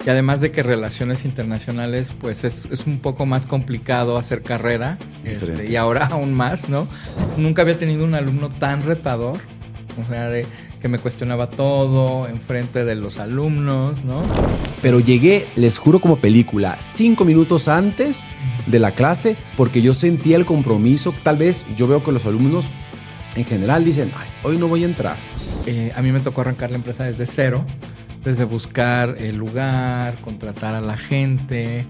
Y además de que relaciones internacionales, pues es un poco más complicado hacer carrera. Y ahora aún más, ¿no? Nunca había tenido un alumno tan retador. O sea, de que me cuestionaba todo enfrente de los alumnos, ¿no? Pero llegué, les juro, como película, 5 minutos antes de la clase, porque yo sentía el compromiso. Tal vez yo veo que los alumnos en general dicen, ay, hoy no voy a entrar. A mí me tocó arrancar la empresa desde cero, desde buscar el lugar, contratar a la gente,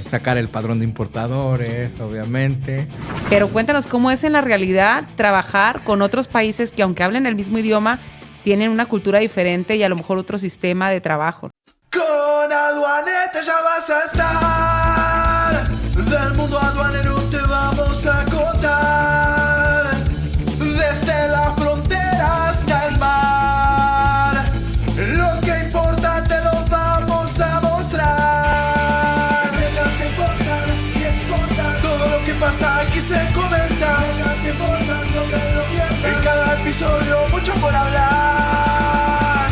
sacar el padrón de importadores, obviamente. Pero cuéntanos cómo es en la realidad trabajar con otros países que, aunque hablen el mismo idioma, tienen una cultura diferente y a lo mejor otro sistema de trabajo. Con Aduaneta ya vas a estar. Del mundo aduanero te vamos a contar. Desde la frontera hasta el mar. Lo que importa te lo vamos a mostrar. Reglas que importan y exportan. Todo lo que pasa aquí se comenta. Reglas que importan, no te lo pierdas. En cada episodio mucho por hablar.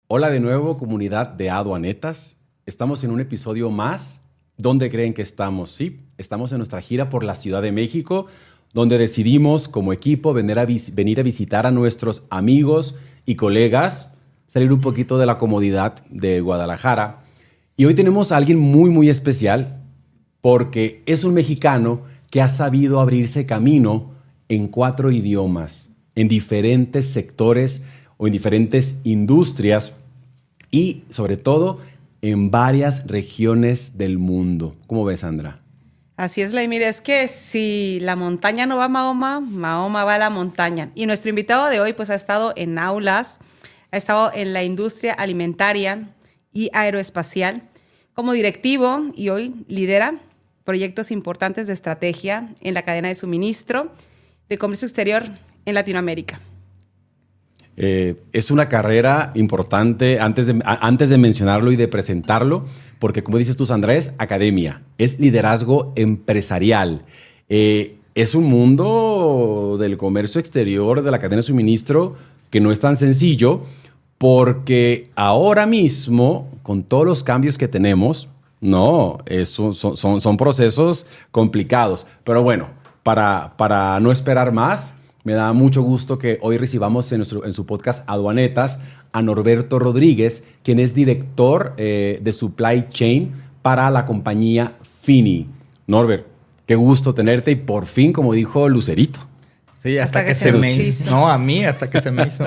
Hola de nuevo, comunidad de Aduanetas. Estamos en un episodio más. ¿Dónde creen que estamos? Sí, estamos en nuestra gira por la Ciudad de México, donde decidimos como equipo venir a visitar a nuestros amigos y colegas, salir un poquito de la comodidad de Guadalajara. Y hoy tenemos a alguien muy, muy especial, porque es un mexicano que ha sabido abrirse camino en 4 idiomas, en diferentes sectores o en diferentes industrias y, sobre todo, en varias regiones del mundo. ¿Cómo ves, Sandra? Así es, Vladimir. Es que si la montaña no va a Mahoma, Mahoma va a la montaña. Y nuestro invitado de hoy pues ha estado en aulas, ha estado en la industria alimentaria y aeroespacial como directivo y hoy lidera proyectos importantes de estrategia en la cadena de suministro de comercio exterior en Latinoamérica. Es una carrera importante antes de mencionarlo y de presentarlo, porque como dices tú, Sandra, es academia, es liderazgo empresarial. Es un mundo del comercio exterior, de la cadena de suministro, que no es tan sencillo, porque ahora mismo, con todos los cambios que tenemos, son procesos complicados. Pero bueno, para no esperar más, me da mucho gusto que hoy recibamos en su podcast Aduanetas a Norberto Rodríguez, quien es director de Supply Chain para la compañía Fini. Norbert, qué gusto tenerte y por fin, como dijo Lucerito. Sí, hasta que se me hizo. No, a mí, hasta que se me hizo.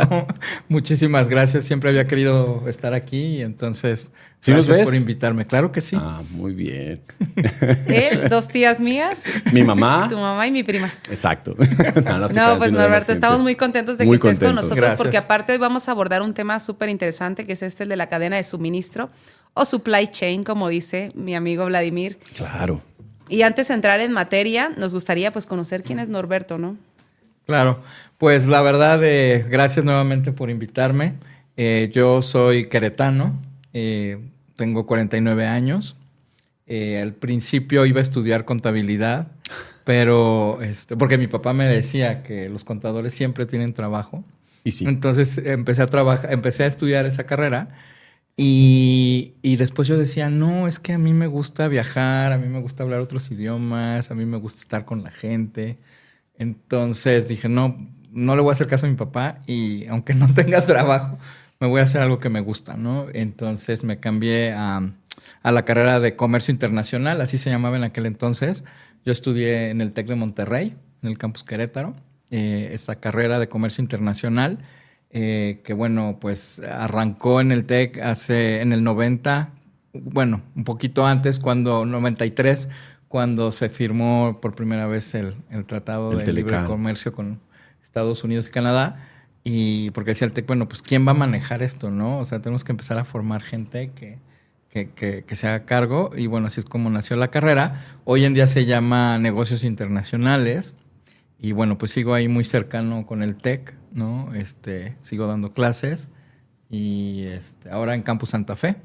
Muchísimas gracias. Siempre había querido estar aquí y entonces ¿Sí nos ves? Por invitarme. Claro que sí. Ah, muy bien. Él, 2 tías mías. Mi mamá. Tu mamá y mi prima. Exacto. No, pues Norberto, estamos muy contentos de que estés con nosotros. Gracias. Porque aparte hoy vamos a abordar un tema súper interesante que es el de la cadena de suministro o supply chain, como dice mi amigo Vladimir. Claro. Y antes de entrar en materia, nos gustaría pues conocer quién es Norberto, ¿no? Claro, pues la verdad, gracias nuevamente por invitarme. Yo soy queretano, tengo 49 años. Al principio iba a estudiar contabilidad, pero porque mi papá me decía que los contadores siempre tienen trabajo. Y sí. Entonces empecé a estudiar esa carrera y después yo decía, no, es que a mí me gusta viajar, a mí me gusta hablar otros idiomas, a mí me gusta estar con la gente. Entonces dije, no le voy a hacer caso a mi papá y aunque no tengas trabajo, me voy a hacer algo que me gusta, ¿no? Entonces me cambié a la carrera de comercio internacional, así se llamaba en aquel entonces. Yo estudié en el TEC de Monterrey, en el campus Querétaro, esta carrera de comercio internacional, que bueno, pues arrancó en el TEC en el 90, bueno, un poquito antes, 93, cuando se firmó por primera vez el Tratado de Libre Comercio con Estados Unidos y Canadá. Y porque decía el TEC, bueno, pues ¿quién va a manejar esto, no? O sea, tenemos que empezar a formar gente que se haga cargo. Y bueno, así es como nació la carrera. Hoy en día se llama Negocios Internacionales. Y bueno, pues sigo ahí muy cercano con el TEC, ¿no? Sigo dando clases. Y ahora en Campus Santa Fe.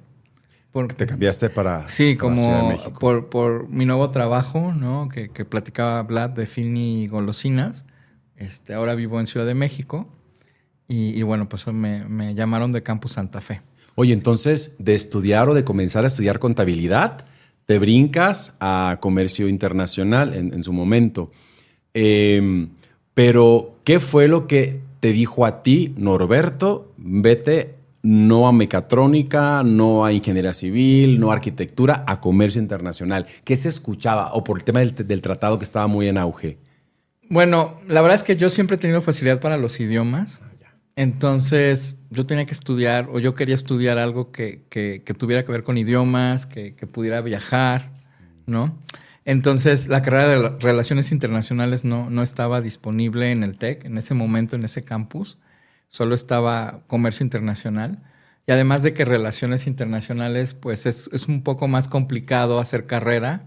Te cambiaste para la Ciudad de México. Por mi nuevo trabajo, ¿no? Que platicaba Vlad de Fini Golosinas. Ahora vivo en Ciudad de México Y bueno, pues me llamaron de Campus Santa Fe. Oye, entonces, de estudiar o de comenzar a estudiar contabilidad, te brincas a comercio internacional en su momento. Pero, ¿qué fue lo que te dijo a ti, Norberto? Vete no a mecatrónica, no a ingeniería civil, no a arquitectura, a comercio internacional. ¿Qué se escuchaba? O por el tema del tratado que estaba muy en auge. Bueno, la verdad es que yo siempre he tenido facilidad para los idiomas. Entonces, yo tenía que estudiar, o yo quería estudiar algo que tuviera que ver con idiomas, que pudiera viajar, ¿no? Entonces, la carrera de Relaciones Internacionales no estaba disponible en el TEC, en ese momento, en ese campus. Solo estaba Comercio Internacional. Y además de que Relaciones Internacionales, pues es un poco más complicado hacer carrera.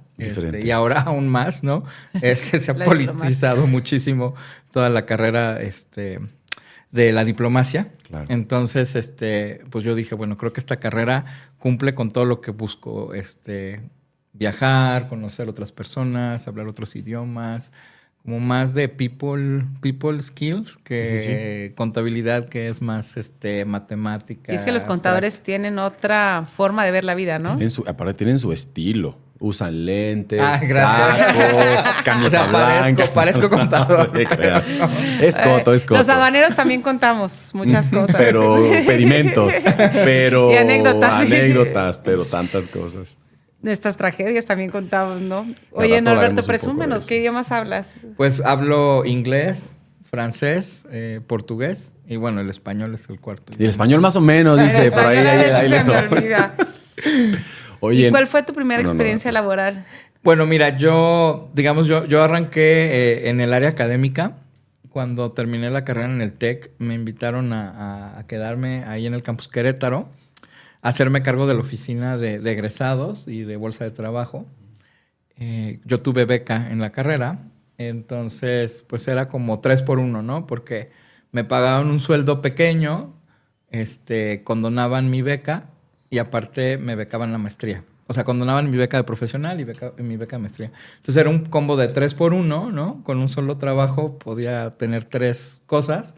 Y ahora aún más, ¿no? Se ha politizado muchísimo toda la carrera de la diplomacia. Claro. Entonces, pues yo dije, bueno, creo que esta carrera cumple con todo lo que busco. Viajar, conocer otras personas, hablar otros idiomas, como más de people skills que Sí. contabilidad, que es más matemática. Y es que los contadores tienen otra forma de ver la vida, ¿no? Aparte tienen su estilo. Usan lentes, Gracias. saco, camisa blanca. Parezco contador. Es coto. Los habaneros también contamos muchas cosas. Pero pedimentos, pero Y anécdotas. Pero tantas cosas. Nuestras tragedias también contamos, ¿no? rato Oye, Norberto, hablaremos un poco de presúmenos, eso. ¿qué idiomas hablas? Pues hablo inglés, francés, portugués y bueno, el español es el cuarto. Y el español más o menos, dice, El por ahí. español a veces le se me doy. olvida. Oye, ¿Y cuál fue tu primera no, experiencia laboral? Bueno, mira, yo arranqué en el área académica. Cuando terminé la carrera en el TEC, me invitaron a quedarme ahí en el campus Querétaro, a hacerme cargo de la oficina de egresados y de bolsa de trabajo. Yo tuve beca en la carrera, entonces pues era como 3 por 1, ¿no? Porque me pagaban un sueldo pequeño, condonaban mi beca y aparte me becaban la maestría. O sea, condonaban mi beca de profesional y mi beca de maestría. Entonces era un combo de 3 por 1, ¿no? Con un solo trabajo podía tener 3 cosas.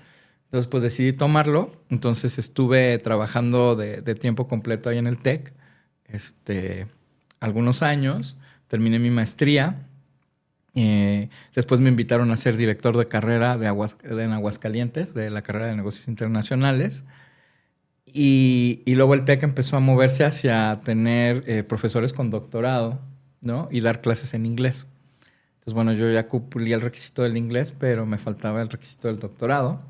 Entonces, pues decidí tomarlo. Entonces estuve trabajando de tiempo completo ahí en el TEC algunos años. Terminé mi maestría. Después me invitaron a ser director de carrera en Aguascalientes, de la carrera de negocios internacionales. Y luego el TEC empezó a moverse hacia tener profesores con doctorado, ¿no? Y dar clases en inglés. Entonces, bueno, yo ya cumplí el requisito del inglés, pero me faltaba el requisito del doctorado.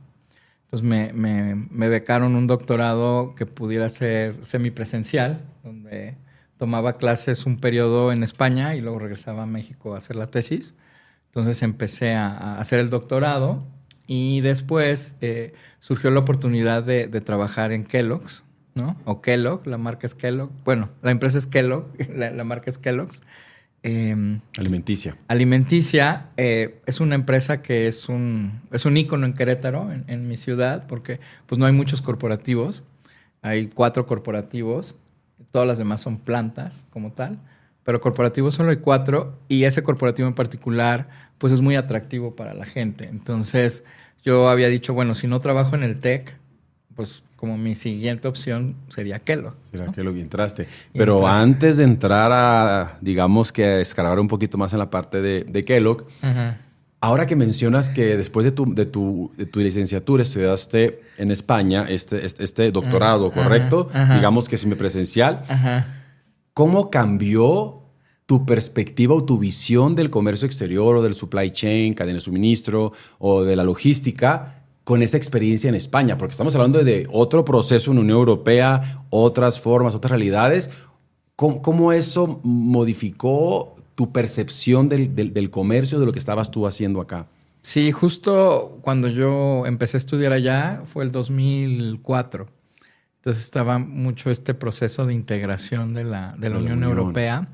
Entonces me becaron un doctorado que pudiera ser semipresencial, donde tomaba clases un periodo en España y luego regresaba a México a hacer la tesis. Entonces empecé a hacer el doctorado y después surgió la oportunidad de trabajar en Kellogg's, ¿no? O Kellogg, la marca es Kellogg. Bueno, la empresa es Kellogg, la marca es Kellogg's. Alimenticia. Alimenticia es una empresa que es un ícono en Querétaro, en mi ciudad, porque pues no hay muchos corporativos. Hay 4 corporativos. Todas las demás son plantas como tal. Pero corporativos solo hay 4 y ese corporativo en particular pues es muy atractivo para la gente. Entonces yo había dicho, bueno, si no trabajo en el TEC, pues como mi siguiente opción sería Kellogg, Será ¿no? que lo entraste. Pero antes de entrar a, digamos que a escarbar un poquito más en la parte de Kellogg, Ajá. ahora que mencionas que después de tu licenciatura estudiaste en España este doctorado, ¿correcto? Ajá. Digamos que semipresencial. Ajá. ¿Cómo cambió tu perspectiva o tu visión del comercio exterior o del supply chain, cadena de suministro o de la logística con esa experiencia en España? Porque estamos hablando de otro proceso en la Unión Europea, otras formas, otras realidades. ¿Cómo eso modificó tu percepción del comercio, de lo que estabas tú haciendo acá? Sí, justo cuando yo empecé a estudiar allá fue el 2004. Entonces estaba mucho este proceso de integración de la Unión Europea.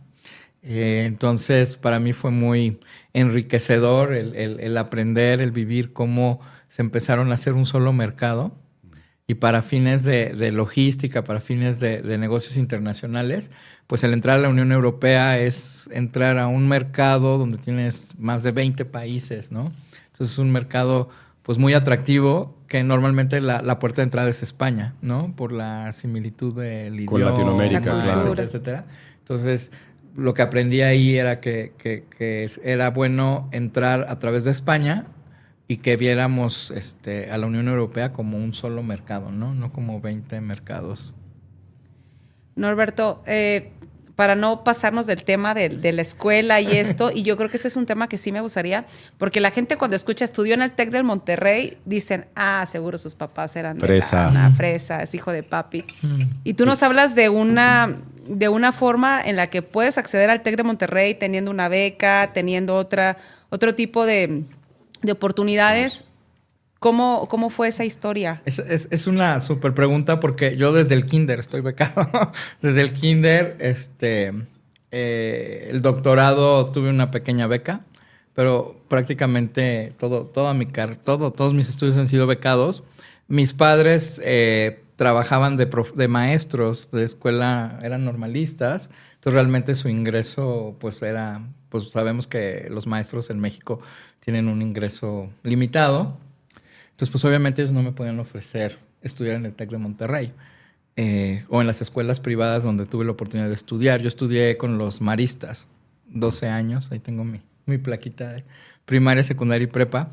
Entonces para mí fue muy enriquecedor el aprender, el vivir cómo se empezaron a hacer un solo mercado. Y para fines de logística, para fines de negocios internacionales, pues el entrar a la Unión Europea es entrar a un mercado donde tienes más de 20 países, ¿no? Entonces es un mercado pues muy atractivo, que normalmente la puerta de entrada es España, ¿no? Por la similitud del idioma. Con Latinoamérica, claro. etcétera, etcétera. Entonces, lo que aprendí ahí era que era bueno entrar a través de España y que viéramos a la Unión Europea como un solo mercado, ¿no? No como 20 mercados. Norberto, para no pasarnos del tema de la escuela y esto, y yo creo que ese es un tema que sí me gustaría, porque la gente cuando escucha estudió en el TEC del Monterrey, dicen, seguro sus papás eran fresa. Fresa, es hijo de papi. Y tú nos hablas de una forma en la que puedes acceder al TEC de Monterrey teniendo una beca, teniendo otro tipo de oportunidades. ¿Cómo fue esa historia? Es una súper pregunta porque yo desde el kinder estoy becado. Desde el kinder, el doctorado tuve una pequeña beca, pero prácticamente todos mis estudios han sido becados. Mis padres trabajaban de maestros de escuela, eran normalistas, entonces realmente su ingreso pues sabemos que los maestros en México tienen un ingreso limitado. Entonces, pues obviamente ellos no me podían ofrecer estudiar en el TEC de Monterrey o en las escuelas privadas donde tuve la oportunidad de estudiar. Yo estudié con los maristas, 12 años, ahí tengo mi plaquita de primaria, secundaria y prepa.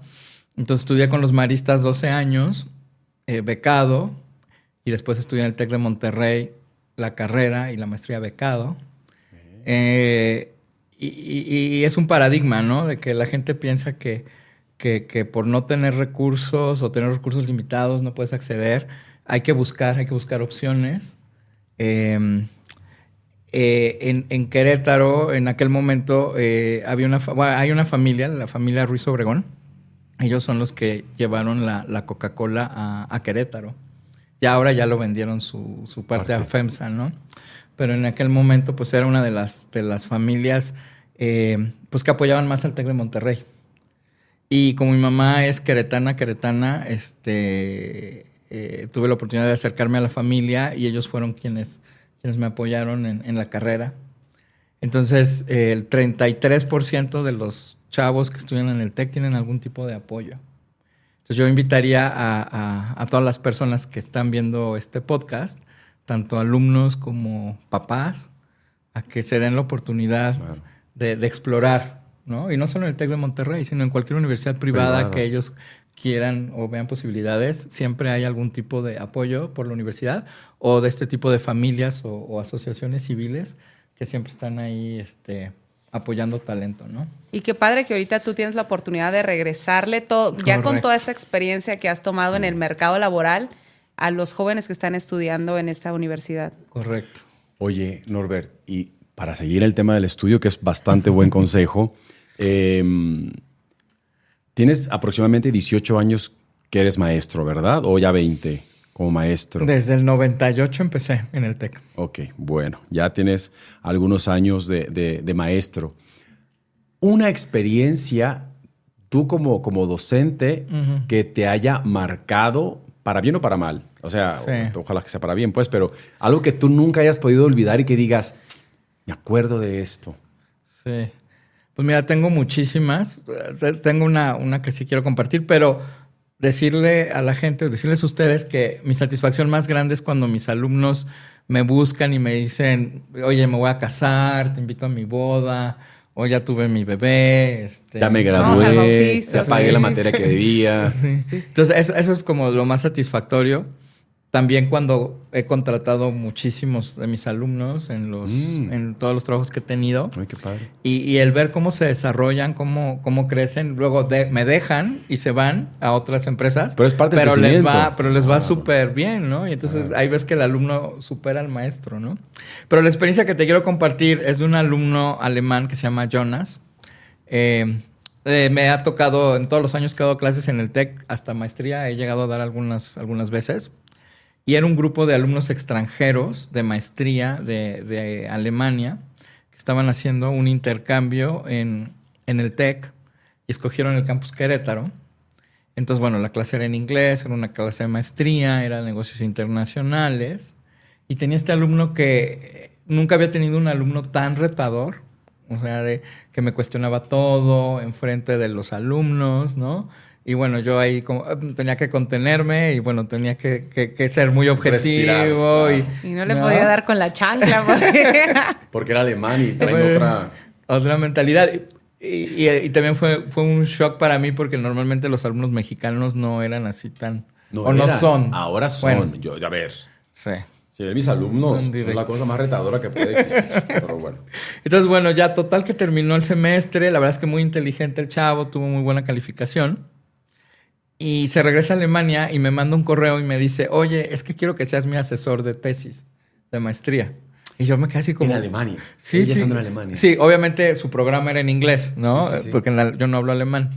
Entonces estudié con los maristas 12 años, becado, y después estudié en el TEC de Monterrey la carrera y la maestría becado. Y es un paradigma, ¿no? De que la gente piensa que por no tener recursos o tener recursos limitados no puedes acceder. Hay que buscar opciones. En Querétaro, en aquel momento, hay una familia, la familia Ruiz Obregón. Ellos son los que llevaron la Coca-Cola a Querétaro. Ya ahora ya lo vendieron su parte a FEMSA, ¿no? Pero en aquel momento, pues era una de las familias pues que apoyaban más al TEC de Monterrey. Y como mi mamá es queretana, tuve la oportunidad de acercarme a la familia y ellos fueron quienes me apoyaron en la carrera. Entonces, el 33% de los chavos que estudian en el TEC tienen algún tipo de apoyo. Entonces, yo invitaría a todas las personas que están viendo este podcast, tanto alumnos como papás, a que se den la oportunidad de explorar, ¿no? Y no solo en el TEC de Monterrey, sino en cualquier universidad privada que ellos quieran o vean posibilidades. Siempre hay algún tipo de apoyo por la universidad o de este tipo de familias o asociaciones civiles que siempre están ahí apoyando talento, ¿no? Y qué padre que ahorita tú tienes la oportunidad de regresarle todo, ya con toda esa experiencia que has tomado en el mercado laboral a los jóvenes que están estudiando en esta universidad. Correcto. Oye, Norbert, y para seguir el tema del estudio, que es bastante buen consejo, tienes aproximadamente 18 años que eres maestro, ¿verdad? ¿O ya 20 como maestro? Desde el 98 empecé en el TEC. Ok, bueno, ya tienes algunos años de maestro. Una experiencia, tú como docente, que te haya marcado, para bien o para mal. O sea, sí. Ojalá que sea para bien, pues, pero algo que tú nunca hayas podido olvidar y que digas, me acuerdo de esto. Sí. Pues mira, tengo muchísimas. Tengo una que sí quiero compartir, pero decirle a la gente, decirles a ustedes que mi satisfacción más grande es cuando mis alumnos me buscan y me dicen, oye, me voy a casar, te invito a mi boda, o ya tuve mi bebé. Ya me Vamos al gradué, bautizo. ya pagué la materia que debía. Sí. Entonces, eso es como lo más satisfactorio. También cuando he contratado muchísimos de mis alumnos en todos los trabajos que he tenido. Ay, qué padre. Y el ver cómo se desarrollan, cómo crecen, luego me dejan y se van a otras empresas. Pero es parte del crecimiento. Pero les va súper bien, ¿no? Y entonces ahí ves que el alumno supera al maestro, ¿no? Pero la experiencia que te quiero compartir es de un alumno alemán que se llama Jonas. Me ha tocado, en todos los años que he dado clases en el TEC, hasta maestría, he llegado a dar algunas veces. Y era un grupo de alumnos extranjeros de maestría de Alemania que estaban haciendo un intercambio en el TEC y escogieron el campus Querétaro. Entonces, bueno, la clase era en inglés, era una clase de maestría, era negocios internacionales. Y tenía este alumno que nunca había tenido un alumno tan retador, o sea, que me cuestionaba todo enfrente de los alumnos, ¿no? Y bueno, yo ahí tenía que contenerme y bueno, tenía que ser muy objetivo. Respirar, claro. Y no le podía dar con la chancla Porque era alemán y traen otra mentalidad. Y también fue un shock para mí porque normalmente los alumnos mexicanos no eran así tan... no son. Ahora son. Bueno, a ver. Sí. Sí, mis alumnos son la cosa más retadora que puede existir. Pero bueno. Entonces, bueno, ya total que terminó el semestre. La verdad es que muy inteligente el chavo, tuvo muy buena calificación. Y se regresa a Alemania y me manda un correo y me dice, oye, es que quiero que seas mi asesor de tesis, de maestría. Y yo me quedé así como... En Alemania. Sí, sí. En Alemania. Sí, obviamente su programa era en inglés, ¿no? Sí. Porque yo no hablo alemán.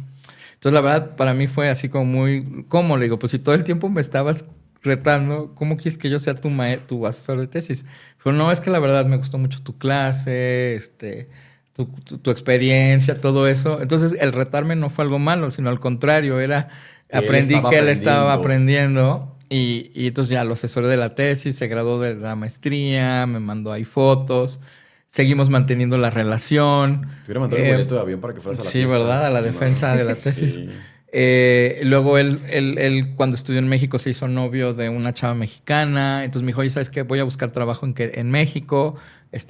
Entonces, la verdad, para mí fue así como muy... ¿Cómo? Le digo, pues si todo el tiempo me estabas retando, ¿cómo quieres que yo sea tu asesor de tesis? Pero no, es que la verdad me gustó mucho tu clase, tu experiencia, todo eso. Entonces, el retarme no fue algo malo, sino al contrario, aprendí que él estaba aprendiendo. Y entonces ya lo asesoré de la tesis, se graduó de la maestría, me mandó ahí fotos. Seguimos manteniendo la relación. Te hubiera mandado un boleto de avión para que fueras a la sí, fiesta. Sí, ¿verdad? A la defensa de la tesis. Sí. Luego él, cuando estudió en México, se hizo novio de una chava mexicana. Entonces me dijo, oye, ¿sabes qué? Voy a buscar trabajo en México.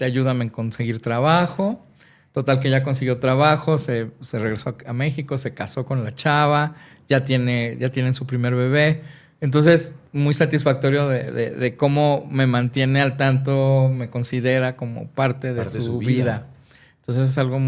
Ayúdame en conseguir trabajo. Total que ya consiguió trabajo, se regresó a México, se casó con la chava, ya tienen su primer bebé. Entonces, muy satisfactorio de cómo me mantiene al tanto, me considera como parte de su vida. Entonces es algo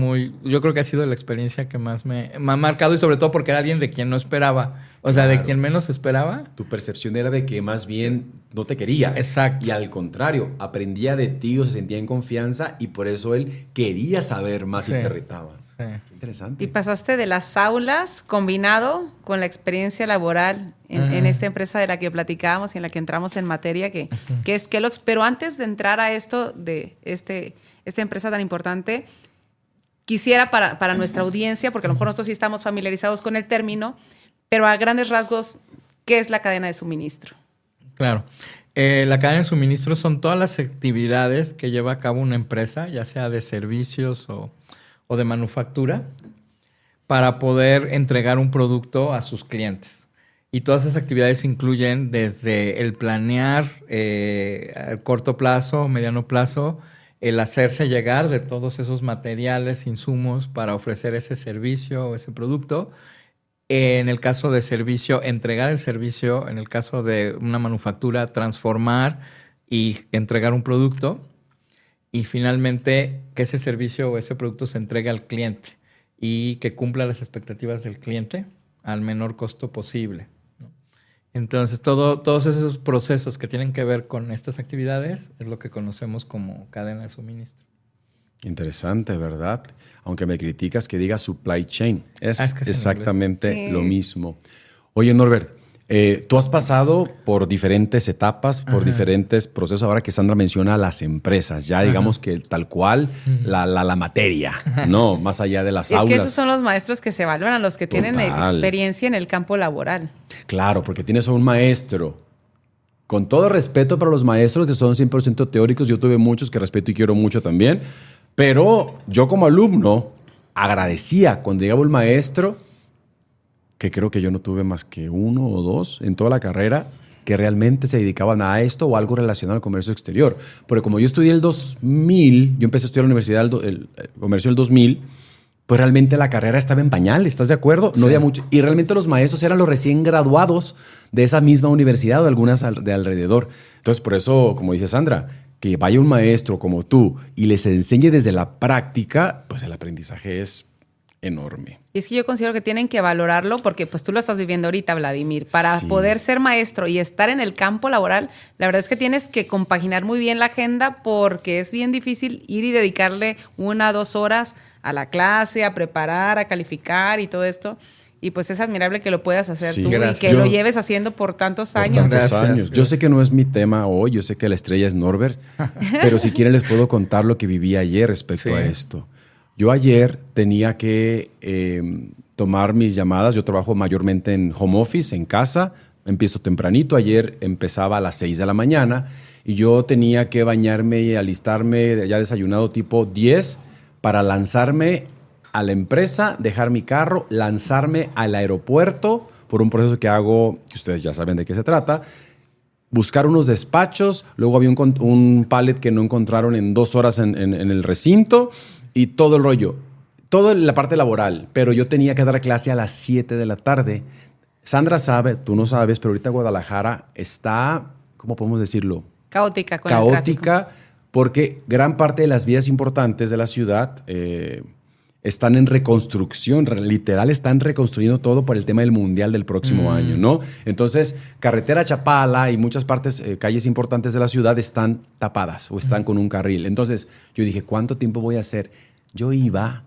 yo creo que ha sido la experiencia que más me ha marcado y sobre todo porque era alguien de quien no esperaba. O sea, de quien menos esperaba. Tu percepción era de que más bien no te quería. Exacto. Y al contrario, aprendía de ti o se sentía en confianza y por eso él quería saber más y te retaba. Sí. Qué interesante. Y pasaste de las aulas combinado con la experiencia laboral en esta empresa de la que platicábamos y en la que entramos en materia, que es Kellogg's. Pero antes de entrar a esto de esta empresa tan importante, quisiera para nuestra audiencia, porque a lo mejor nosotros sí estamos familiarizados con el término, pero a grandes rasgos, ¿qué es la cadena de suministro? Claro. La cadena de suministro son todas las actividades que lleva a cabo una empresa, ya sea de servicios o de manufactura, para poder entregar un producto a sus clientes. Y todas esas actividades incluyen desde el planear a corto plazo, mediano plazo, el hacerse llegar de todos esos materiales, insumos para ofrecer ese servicio o ese producto. En el caso de servicio, entregar el servicio. En el caso de una manufactura, transformar y entregar un producto. Y finalmente, que ese servicio o ese producto se entregue al cliente y que cumpla las expectativas del cliente al menor costo posible. Entonces, todos esos procesos que tienen que ver con estas actividades es lo que conocemos como cadena de suministro. Interesante, ¿verdad? Aunque me criticas que diga supply chain. Es que exactamente lo mismo. Oye, Norbert, tú has pasado por diferentes etapas, por diferentes procesos. Ahora que Sandra menciona las empresas, ya digamos que tal cual la materia, ¿no? Más allá de las aulas. Es que esos son los maestros que se valoran, los que tienen experiencia en el campo laboral. Claro, porque tienes a un maestro. Con todo respeto para los maestros que son 100% teóricos, yo tuve muchos que respeto y quiero mucho también, pero yo como alumno agradecía cuando llegaba un maestro, que creo que yo no tuve más que uno o dos en toda la carrera, que realmente se dedicaban a esto o algo relacionado al comercio exterior. Porque como yo estudié el 2000, yo empecé a estudiar en la universidad el comercio el 2000, pues realmente la carrera estaba en pañal, ¿estás de acuerdo? No había mucho. Y realmente los maestros eran los recién graduados de esa misma universidad o algunas de alrededor. Entonces, por eso, como dice Sandra, que vaya un maestro como tú y les enseñe desde la práctica, pues el aprendizaje es enorme. Y es que yo considero que tienen que valorarlo porque pues tú lo estás viviendo ahorita, Vladimir. Para poder ser maestro y estar en el campo laboral, la verdad es que tienes que compaginar muy bien la agenda porque es bien difícil ir y dedicarle 1 a 2 horas a la clase, a preparar, a calificar y todo esto. Y pues es admirable que lo puedas hacer tú gracias. y que lo lleves haciendo por tantos años. Gracias. Yo sé que no es mi tema hoy, yo sé que la estrella es Norbert, pero si quieren les puedo contar lo que viví ayer respecto a esto. Yo ayer tenía que tomar mis llamadas. Yo trabajo mayormente en home office, en casa. Empiezo tempranito. Ayer empezaba a las 6 de la mañana y yo tenía que bañarme y alistarme ya desayunado tipo 10 para lanzarme a la empresa, dejar mi carro, lanzarme al aeropuerto por un proceso que hago, que ustedes ya saben de qué se trata, buscar unos despachos, luego había un pallet que no encontraron en 2 horas en el recinto y todo el rollo. Toda la parte laboral, pero yo tenía que dar clase a las 7 de la tarde. Sandra sabe, tú no sabes, pero ahorita Guadalajara está, ¿cómo podemos decirlo? Caótica con el tráfico. Caótica, porque gran parte de las vías importantes de la ciudad están en reconstrucción, literal están reconstruyendo todo por el tema del mundial del próximo año, ¿no? Entonces, carretera Chapala y muchas partes, calles importantes de la ciudad están tapadas o están con un carril. Entonces, yo dije, ¿cuánto tiempo voy a hacer? Yo iba...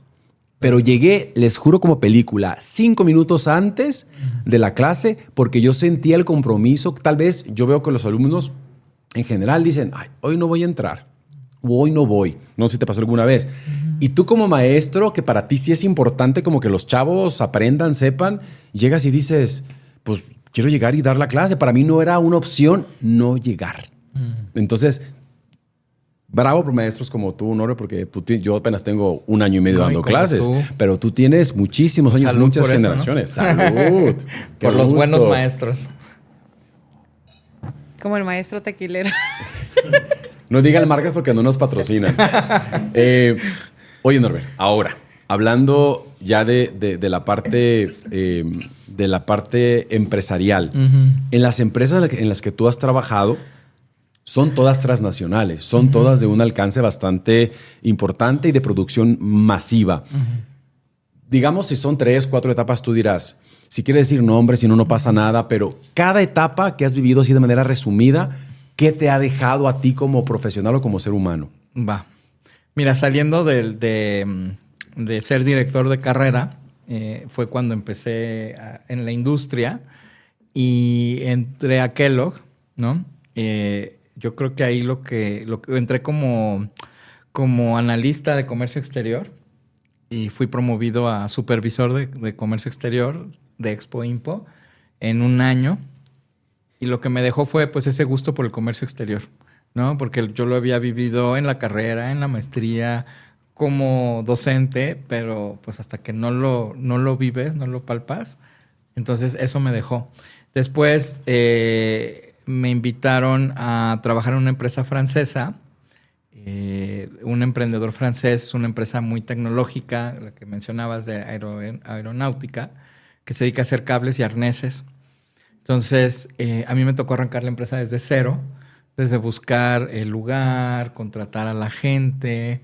Pero llegué, les juro como película, 5 minutos antes de la clase porque yo sentía el compromiso. Tal vez yo veo que los alumnos en general dicen, ay, hoy no voy a entrar, o hoy no voy. No sé si te pasó alguna vez. Y tú como maestro, que para ti sí es importante como que los chavos aprendan, sepan, llegas y dices, pues quiero llegar y dar la clase. Para mí no era una opción no llegar. Entonces... Bravo por maestros como tú, Honorio, porque yo apenas tengo 1 año y medio dando clases, pero tú tienes muchísimos años, Salud muchas por eso, generaciones. ¿no? Salud. Qué Por los gusto. buenos maestros. Como el maestro tequilero. No digan marcas porque no nos patrocinan. Oye, Norbert, ahora, hablando ya de la parte empresarial, en las empresas en las que tú has trabajado, son todas transnacionales, son todas de un alcance bastante importante y de producción masiva. Digamos, si son 3, 4 etapas, tú dirás, si quieres decir nombres, si no, no pasa nada, pero cada etapa que has vivido así de manera resumida, ¿qué te ha dejado a ti como profesional o como ser humano? Va. Mira, saliendo de ser director de carrera, fue cuando empecé en la industria y entré a Kellogg, ¿no? Yo creo que ahí lo que entré como analista de comercio exterior y fui promovido a supervisor de comercio exterior de Expo Impo en 1 año. Y lo que me dejó fue pues ese gusto por el comercio exterior, ¿no? Porque yo lo había vivido en la carrera, en la maestría, como docente, pero pues hasta que no lo vives, no lo palpas. Entonces eso me dejó. Después... me invitaron a trabajar en una empresa francesa, un emprendedor francés, una empresa muy tecnológica, la que mencionabas de aeronáutica, que se dedica a hacer cables y arneses. Entonces, a mí me tocó arrancar la empresa desde cero, desde buscar el lugar, contratar a la gente,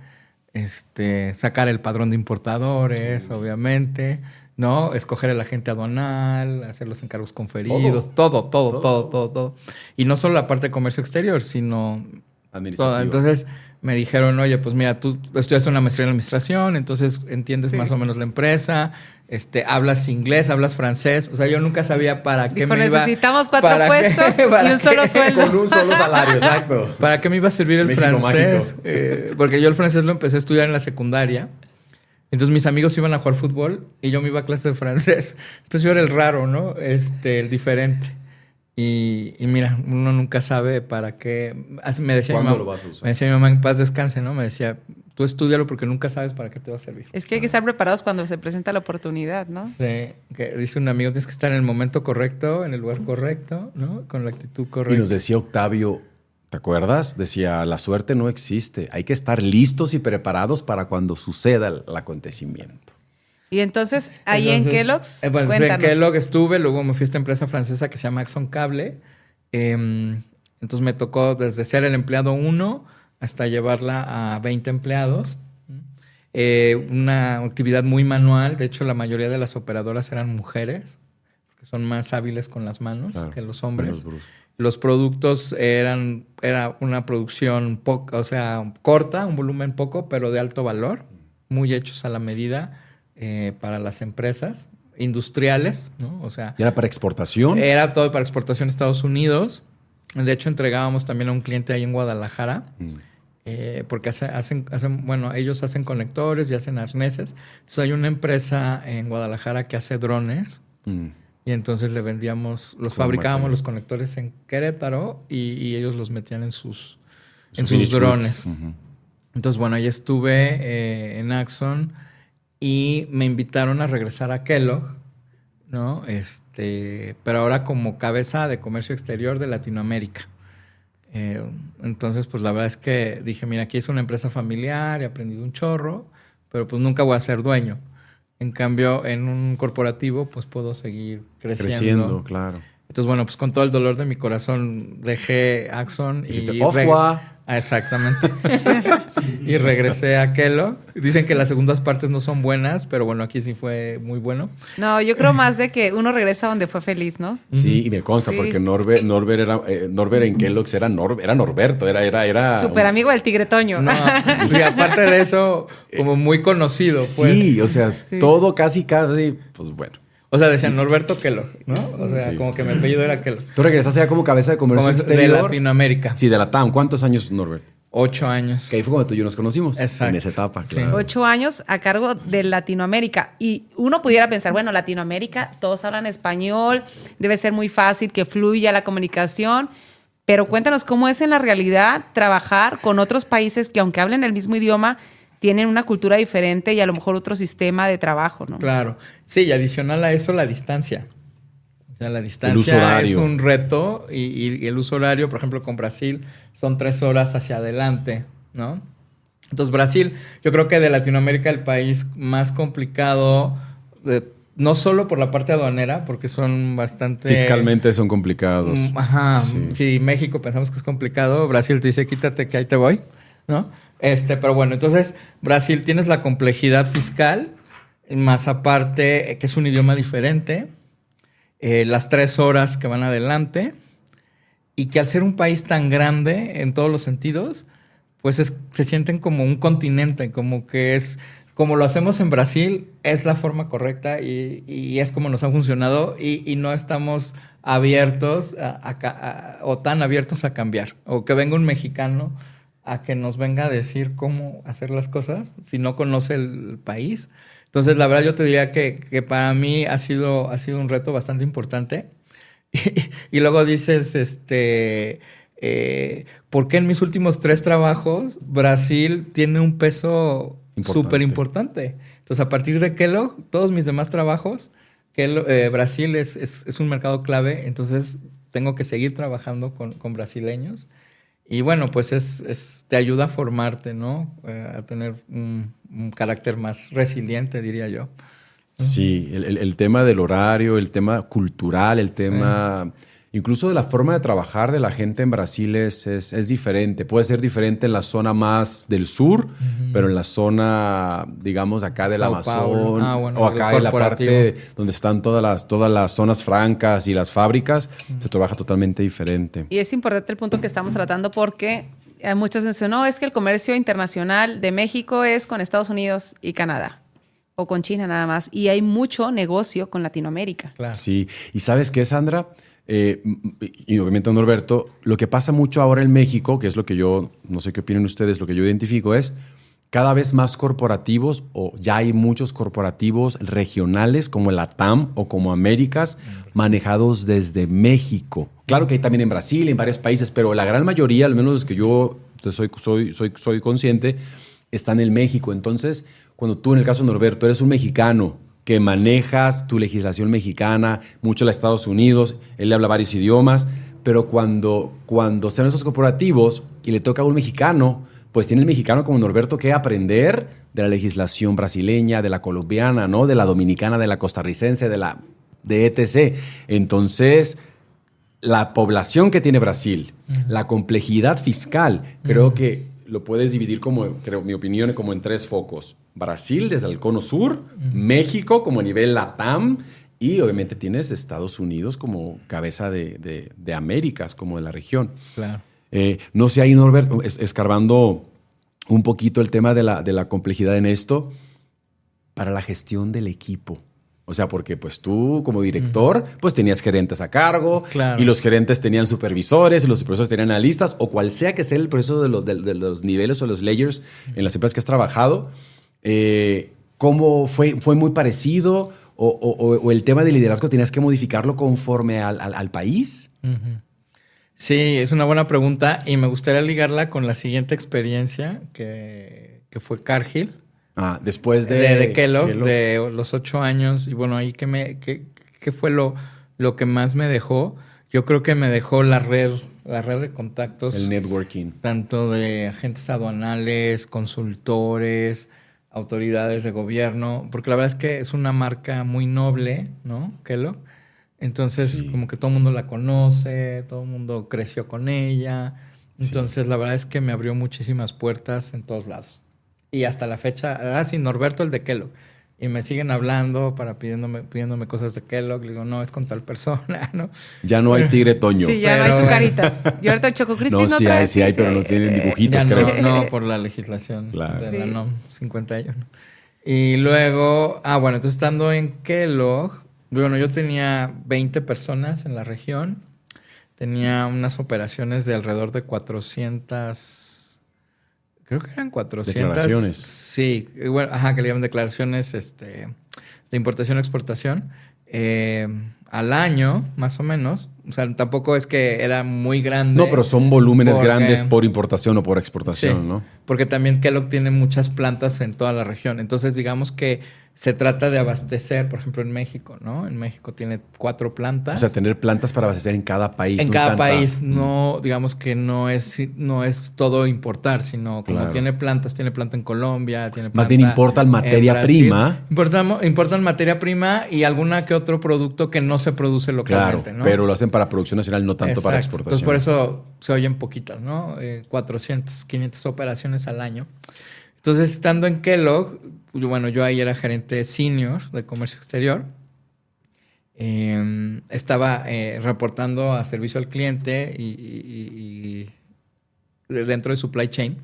sacar el padrón de importadores, obviamente, ¿no? Escoger el agente aduanal, hacer los encargos conferidos, todo. Y no solo la parte de comercio exterior, sino toda. Entonces me dijeron, oye, pues mira, tú estudiaste una maestría en administración, entonces entiendes más o menos la empresa, hablas inglés, hablas francés. O sea, yo nunca sabía para qué me iba... Necesitamos 4 puestos y un solo sueldo. Con un solo salario, exacto. ¿Para qué me iba a servir el México francés? Porque yo el francés lo empecé a estudiar en la secundaria. Entonces mis amigos iban a jugar fútbol y yo me iba a clase de francés. Entonces yo era el raro, ¿no? El diferente. Y mira, uno nunca sabe para qué. Me decía ¿Cuándo mi mamá, lo vas a usar? Me decía mi mamá, en paz descanse, ¿no? Me decía, tú estúdialo porque nunca sabes para qué te va a servir. Es que hay que estar preparados cuando se presenta la oportunidad, ¿no? Sí, que dice un amigo, tienes que estar en el momento correcto, en el lugar correcto, ¿no? Con la actitud correcta. Y nos decía Octavio, ¿te acuerdas? Decía, la suerte no existe. Hay que estar listos y preparados para cuando suceda el acontecimiento. Y entonces, ahí en Kellogg's, en cuéntanos. Kellogg estuve, luego me fui a esta empresa francesa que se llama Axon Cable. Entonces me tocó desde ser el empleado 1 hasta llevarla a 20 empleados. Una actividad muy manual. De hecho, la mayoría de las operadoras eran mujeres, porque son más hábiles con las manos que los hombres. Los productos era una producción corta, un volumen poco, pero de alto valor, muy hechos a la medida para las empresas industriales, ¿no? O sea, ¿Y era para exportación? Era todo para exportación a Estados Unidos. De hecho, entregábamos también a un cliente ahí en Guadalajara, porque ellos hacen conectores y hacen arneses. Entonces hay una empresa en Guadalajara que hace drones. Y entonces le vendíamos, fabricábamos los conectores en Querétaro y ellos los metían en sus drones. Entonces, bueno, ahí estuve en Axon y me invitaron a regresar a Kellogg, ¿no? Pero ahora como cabeza de comercio exterior de Latinoamérica. Entonces, pues la verdad es que dije, mira, aquí es una empresa familiar, he aprendido un chorro, pero pues nunca voy a ser dueño. En cambio, en un corporativo, pues puedo seguir creciendo. Claro. Entonces, bueno, pues con todo el dolor de mi corazón dejé Axon y... Exactamente. Y regresé a Kellogg. Dicen que las segundas partes no son buenas, pero bueno, aquí sí fue muy bueno. No, yo creo más de que uno regresa donde fue feliz, ¿no? Sí, y me consta, Sí. porque Norbert en Kellogg's era Norberto, era Súper amigo del Tigre Toño. No, y aparte de eso, como muy conocido. Pues. Sí, o sea, Sí. todo casi, pues bueno. O sea, decían Norberto Kellogg, ¿no? O sea, Sí. como que mi apellido era Kellogg. Tú regresaste ya como cabeza de comercio Como de exterior. Latinoamérica. Sí, de la TAM. ¿Cuántos años, Norbert? 8 años. Que ahí fue cuando tú y yo nos conocimos. Exacto. En esa etapa, Sí. claro. 8 años a cargo de Latinoamérica. Y uno pudiera pensar, bueno, Latinoamérica, todos hablan español, debe ser muy fácil que fluya la comunicación. Pero cuéntanos cómo es en la realidad trabajar con otros países que, aunque hablen el mismo idioma, tienen una cultura diferente y a lo mejor otro sistema de trabajo, ¿no? Claro. Sí, y adicional a eso, la distancia. O sea, la El uso distancia horario. es un reto y el uso horario, por ejemplo, con Brasil, son 3 horas hacia adelante, ¿no? Entonces, Brasil, yo creo que de Latinoamérica el país más complicado, no solo por la parte aduanera, porque son bastante... Fiscalmente son complicados. Ajá. Sí. Si México pensamos que es complicado, Brasil te dice, quítate que ahí te voy, ¿no? Pero bueno, entonces, Brasil tienes la complejidad fiscal, más aparte que es un idioma diferente, las 3 horas que van adelante, y que al ser un país tan grande en todos los sentidos, pues se sienten como un continente, como que es, como lo hacemos en Brasil, es la forma correcta y es como nos ha funcionado y no estamos abiertos o tan abiertos a cambiar, o que venga un mexicano a que nos venga a decir cómo hacer las cosas si no conoce el país. Entonces, la verdad, yo te diría que para mí ha sido un reto bastante importante. Y luego dices, ¿por qué en mis últimos 3 trabajos Brasil tiene un peso súper importante? Entonces, a partir de Kellogg, todos mis demás trabajos, Brasil es un mercado clave, entonces tengo que seguir trabajando con brasileños. Y bueno, pues te ayuda a formarte, ¿no? A tener un carácter más resiliente, diría yo. Sí, el tema del horario, el tema cultural, el tema incluso de la forma de trabajar de la gente en Brasil es diferente. Puede ser diferente en la zona más del sur, pero en la zona, digamos, acá del Sao Amazon, Paulo. Bueno, o acá en la parte donde están todas las zonas francas y las fábricas, se trabaja totalmente diferente. Y es importante el punto que estamos tratando porque muchos dicen, no, es que el comercio internacional de México es con Estados Unidos y Canadá o con China nada más. Y hay mucho negocio con Latinoamérica. Claro. Sí, y ¿sabes qué, Sandra? Y obviamente Norberto, lo que pasa mucho ahora en México, que es lo que yo, no sé qué opinan ustedes, lo que yo identifico es cada vez más corporativos, o ya hay muchos corporativos regionales como la TAM o como Américas, manejados desde México. Claro que hay también en Brasil, en varios países, pero la gran mayoría, al menos los que yo soy consciente, están en México. Entonces, cuando tú, en el caso de Norberto, eres un mexicano que manejas tu legislación mexicana, mucho la Estados Unidos, él le habla varios idiomas, pero cuando sean esos corporativos y le toca a un mexicano, pues tiene el mexicano como Norberto que aprender de la legislación brasileña, de la colombiana, ¿no? De la dominicana, de la costarricense, de etc. Entonces, la población que tiene Brasil, la complejidad fiscal, creo que lo puedes dividir mi opinión, como en 3 focos. Brasil desde el cono sur, México como a nivel LATAM y obviamente tienes Estados Unidos como cabeza de Américas, como de la región. Claro. No sé ahí, Norbert, escarbando un poquito el tema de la complejidad en esto, para la gestión del equipo. O sea, porque pues tú como director, pues tenías gerentes a cargo, Claro. y los gerentes tenían supervisores, y los supervisores tenían analistas, o cual sea que sea el proceso de los niveles o los layers en las empresas que has trabajado. ¿Cómo fue muy parecido? ¿O el tema de liderazgo tenías que modificarlo conforme al país? Sí, es una buena pregunta y me gustaría ligarla con la siguiente experiencia que fue Cargill. Después de Kellogg, de los 8 años. Y bueno, ahí ¿qué fue lo que más me dejó? Yo creo que me dejó la red de contactos. El networking. Tanto de agentes aduanales, consultores, autoridades de gobierno. Porque la verdad es que es una marca muy noble, ¿no? Kellogg. Entonces, como que todo el mundo la conoce, todo el mundo creció con ella. Entonces, la verdad es que me abrió muchísimas puertas en todos lados. Y hasta la fecha, sí, Norberto, el de Kellogg. Y me siguen hablando pidiéndome cosas de Kellogg. Le digo, no, es con tal persona, ¿no? Ya no hay Tigre Toño. Sí, ya no hay Zucaritas. Y ahorita Choco Crispis no trae. Sí hay, pero no tienen dibujitos, ya creo. No, por la legislación de la NOM 51. Y luego, bueno, entonces estando en Kellogg, bueno, yo tenía 20 personas en la región. Tenía unas operaciones de alrededor de 400... Creo que eran 400. Declaraciones. Sí, bueno, que le llaman declaraciones de importación y exportación. Al año, más o menos. O sea, tampoco es que era muy grande. No, pero son volúmenes grandes por importación o por exportación, ¿no? Porque también Kellogg tiene muchas plantas en toda la región. Entonces, digamos que se trata de abastecer, por ejemplo, en México, ¿no? En México tiene 4 plantas. O sea, tener plantas para abastecer en cada país. En cada país, no, digamos que no es todo importar, sino como tiene planta en Colombia, tiene planta. Más bien importan materia prima. Importan materia prima y alguna que otro producto que no se produce localmente, ¿no? Pero lo hacen para producción nacional, no tanto para exportación. Entonces, por eso se oyen poquitas, ¿no? 400, 500 operaciones al año. Entonces, estando en Kellogg, bueno, yo ahí era gerente senior de comercio exterior. Estaba reportando a servicio al cliente y dentro de supply chain.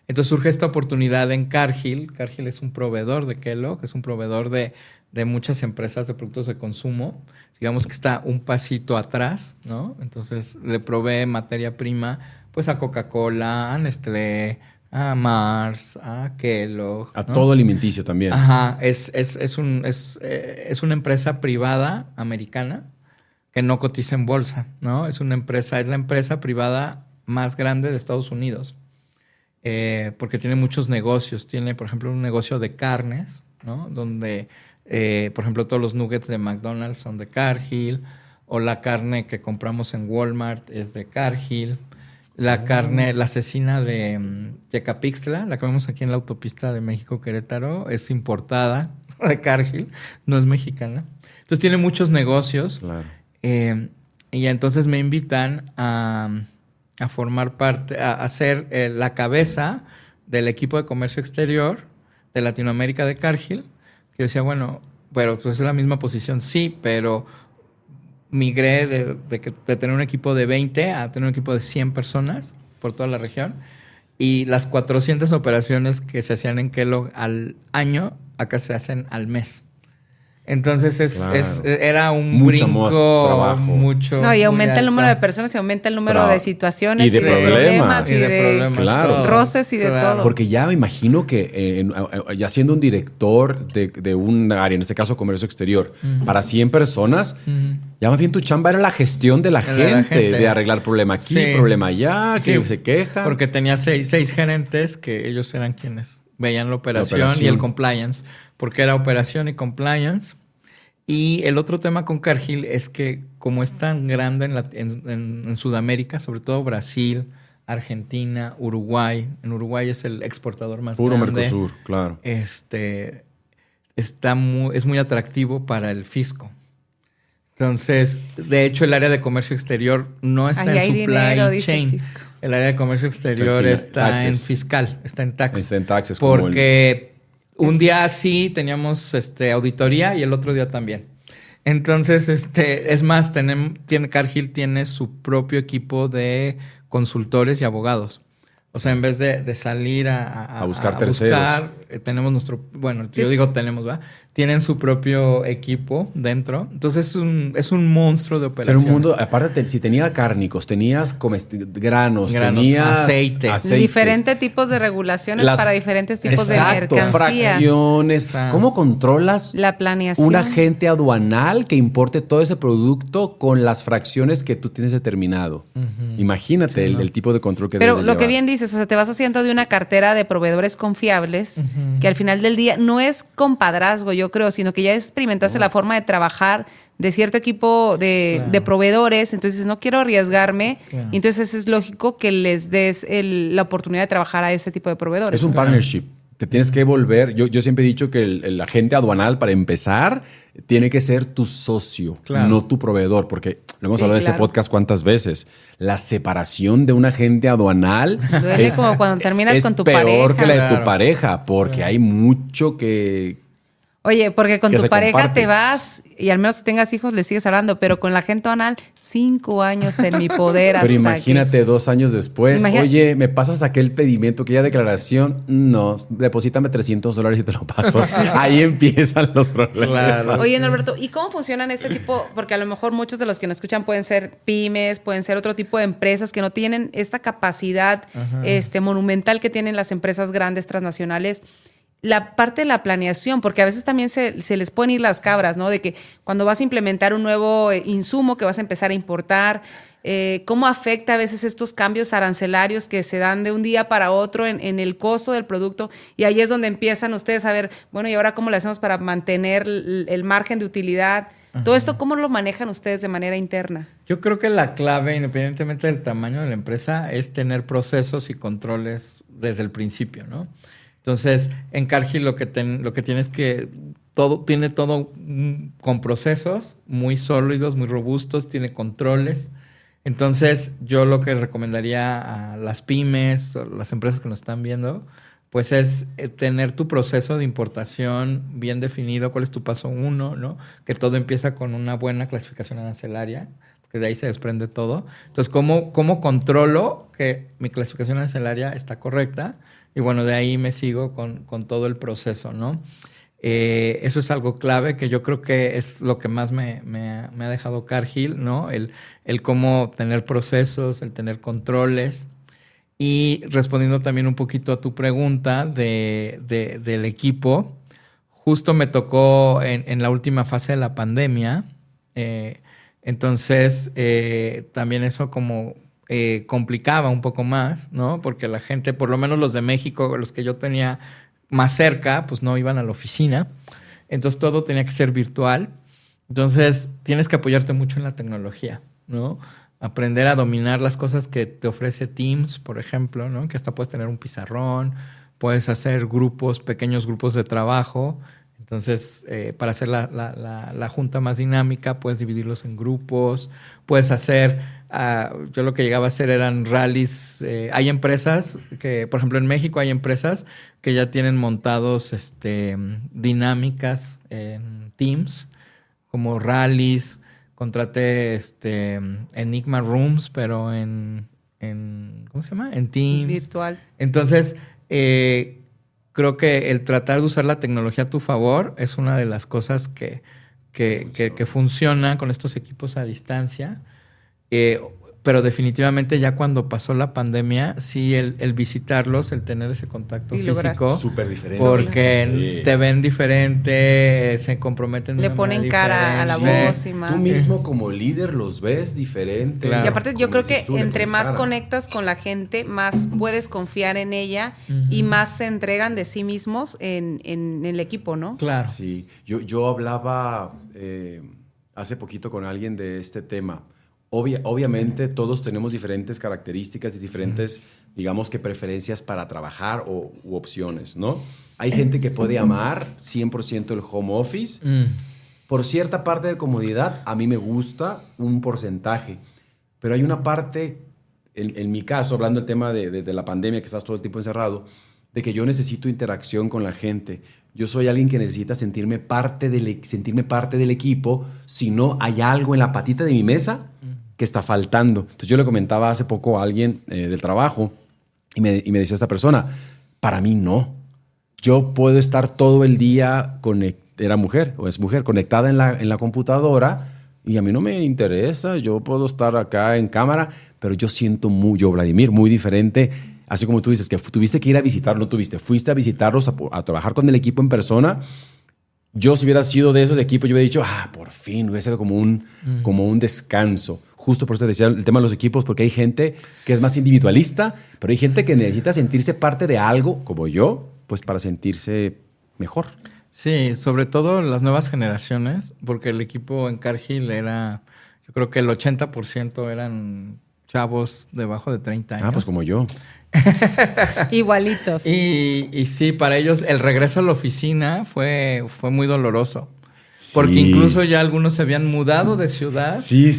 Entonces surge esta oportunidad en Cargill. Cargill es un proveedor de Kellogg, es un proveedor de muchas empresas de productos de consumo. Digamos que está un pasito atrás, ¿no? Entonces le provee materia prima pues a Coca-Cola, a Nestlé, a Mars, a Kellogg. A todo alimenticio también. Ajá. Es una empresa privada americana que no cotiza en bolsa, ¿no? Es la empresa privada más grande de Estados Unidos. Porque tiene muchos negocios. Tiene, por ejemplo, un negocio de carnes, ¿no? Donde, por ejemplo, todos los nuggets de McDonald's son de Cargill. O la carne que compramos en Walmart es de Cargill. La carne, la cecina de Yecapixtla, la que vemos aquí en la autopista de México-Querétaro, es importada de Cargill, no es mexicana. Entonces tiene muchos negocios. Claro. Y entonces me invitan a formar parte, a ser la cabeza del equipo de comercio exterior de Latinoamérica de Cargill. Que yo decía, bueno, pero pues es la misma posición, sí, pero migré de tener un equipo de 20 a tener un equipo de 100 personas por toda la región. Y las 400 operaciones que se hacían en Kellogg al año, acá se hacen al mes. Entonces era un brinco, más trabajo. No, y aumenta el número de personas y aumenta el número de situaciones y de problemas. Y de claro. roces y de todo. Porque ya me imagino que ya siendo un director de un área, en este caso comercio exterior, para 100 personas, ya más bien tu chamba era la gestión de la gente, de arreglar problema aquí, problema allá, que se queja. Porque tenía seis gerentes que ellos eran quienes veían la operación y el compliance, porque era operación y compliance. Y el otro tema con Cargill es que como es tan grande en Sudamérica, sobre todo Brasil, Argentina, Uruguay. En Uruguay es el exportador más grande. Puro Mercosur, claro. Es muy atractivo para el fisco. Entonces, de hecho, el área de comercio exterior no está en supply chain. El área de comercio exterior está en fiscal, está en tax. Está en taxes. Porque un día sí teníamos auditoría y el otro día también. Entonces, es más, Cargill tiene su propio equipo de consultores y abogados. O sea, en vez de salir a buscar terceros. Tenemos tenemos, ¿va? Tienen su propio equipo dentro. Entonces es un monstruo de operaciones. Era un mundo, aparte, si tenía cárnicos, tenías granos, tenías aceites. Diferentes tipos de regulaciones para diferentes tipos de mercancías. Fracciones. ¿Cómo controlas la planeación? Un agente aduanal que importe todo ese producto con las fracciones que tú tienes determinado? Imagínate el tipo de control que debes de llevar. Pero lo que bien dices, o sea, te vas haciendo de una cartera de proveedores confiables que al final del día no es compadrazgo, yo creo, sino que ya experimentaste la forma de trabajar de cierto equipo de proveedores, entonces no quiero arriesgarme, y entonces es lógico que les des la oportunidad de trabajar a ese tipo de proveedores. Es un partnership. Te tienes que volver. Yo siempre he dicho que el agente aduanal, para empezar, tiene que ser tu socio, no tu proveedor, porque lo hemos hablado de ese podcast cuántas veces. La separación de un agente aduanal es como cuando terminas con tu pareja. Es peor que la de tu pareja, porque hay mucho que... Oye, porque con que tu pareja comparte. te vas y al menos que tengas hijos le sigues hablando, pero con la gente aduanal, 5 años en mi poder. Pero imagínate 2 años después, oye, ¿me pasas aquel pedimento, aquella declaración? No, deposítame $300 y te lo paso. Ahí empiezan los problemas. Claro. Oye, Norberto, ¿y cómo funcionan este tipo? Porque a lo mejor muchos de los que nos escuchan pueden ser pymes, pueden ser otro tipo de empresas que no tienen esta capacidad monumental que tienen las empresas grandes transnacionales. La parte de la planeación, porque a veces también se les pueden ir las cabras, ¿no? De que cuando vas a implementar un nuevo insumo que vas a empezar a importar, ¿cómo afecta a veces estos cambios arancelarios que se dan de un día para otro en el costo del producto? Y ahí es donde empiezan ustedes a ver, bueno, ¿y ahora cómo le hacemos para mantener el margen de utilidad? Todo esto, ¿cómo lo manejan ustedes de manera interna? Yo creo que la clave, independientemente del tamaño de la empresa, es tener procesos y controles desde el principio, ¿no? Entonces, en Cargill lo que tienes que... tiene todo con procesos muy sólidos, muy robustos, tiene controles. Entonces, yo lo que recomendaría a las pymes, a las empresas que nos están viendo, pues es tener tu proceso de importación bien definido, cuál es tu paso 1, ¿no? Que todo empieza con una buena clasificación arancelaria, porque de ahí se desprende todo. Entonces, ¿cómo controlo que mi clasificación arancelaria está correcta? Y bueno, de ahí me sigo con todo el proceso, ¿no? Eso es algo clave que yo creo que es lo que más me ha dejado Cargill, ¿no? El cómo tener procesos, el tener controles. Y respondiendo también un poquito a tu pregunta del equipo, justo me tocó en la última fase de la pandemia. Entonces, también eso como... complicaba un poco más, ¿no? Porque la gente, por lo menos los de México, los que yo tenía más cerca, pues no iban a la oficina. Entonces todo tenía que ser virtual. Entonces tienes que apoyarte mucho en la tecnología, ¿no? Aprender a dominar las cosas que te ofrece Teams, por ejemplo, ¿no? Que hasta puedes tener un pizarrón, puedes hacer pequeños grupos de trabajo. Entonces, para hacer la junta más dinámica, puedes dividirlos en grupos, puedes hacer, yo lo que llegaba a hacer eran rallies. Hay empresas que, por ejemplo, en México hay empresas que ya tienen montados dinámicas en Teams, como rallies. Contraté Enigma Rooms, pero en ¿cómo se llama? En Teams. Virtual. Entonces, creo que el tratar de usar la tecnología a tu favor es una de las cosas que funciona con estos equipos a distancia. Pero definitivamente ya cuando pasó la pandemia, sí, el visitarlos, el tener ese contacto físico. Súper diferente. Porque te ven diferente, se comprometen. Le ponen cara a la voz y más. Tú mismo como líder los ves diferente. Claro. Y aparte yo creo que entre más conectas con la gente, más puedes confiar en ella y más se entregan de sí mismos en el equipo, ¿no? Claro. Sí. Yo hablaba hace poquito con alguien de este tema. Obviamente todos tenemos diferentes características y diferentes, digamos que preferencias para trabajar u opciones, ¿no? Hay gente que puede amar 100% el home office. Por cierta parte de comodidad, a mí me gusta un porcentaje. Pero hay una parte, en mi caso, hablando del tema de la pandemia, que estás todo el tiempo encerrado, de que yo necesito interacción con la gente. Yo soy alguien que necesita sentirme parte del equipo. Si no, hay algo en la patita de mi mesa que está faltando. Entonces yo le comentaba hace poco a alguien del trabajo y me decía esta persona, para mí no. Yo puedo estar todo el día, era mujer o es mujer, conectada en la computadora y a mí no me interesa. Yo puedo estar acá en cámara, pero yo siento yo, Vladimir, muy diferente. Así como tú dices que tuviste que ir a visitar, no tuviste, fuiste a visitarlos, a trabajar con el equipo en persona. Yo, si hubiera sido de esos equipos, yo hubiera dicho, por fin, hubiera sido como un descanso. Justo por eso decía el tema de los equipos, porque hay gente que es más individualista, pero hay gente que necesita sentirse parte de algo, como yo, pues para sentirse mejor. Sí, sobre todo las nuevas generaciones, porque el equipo en Cargill era, yo creo que el 80% eran chavos debajo de 30 años. Ah, pues como yo. Igualitos. Y sí, para ellos el regreso a la oficina fue muy doloroso. Porque Sí. incluso ya algunos se habían mudado de ciudad. Sí.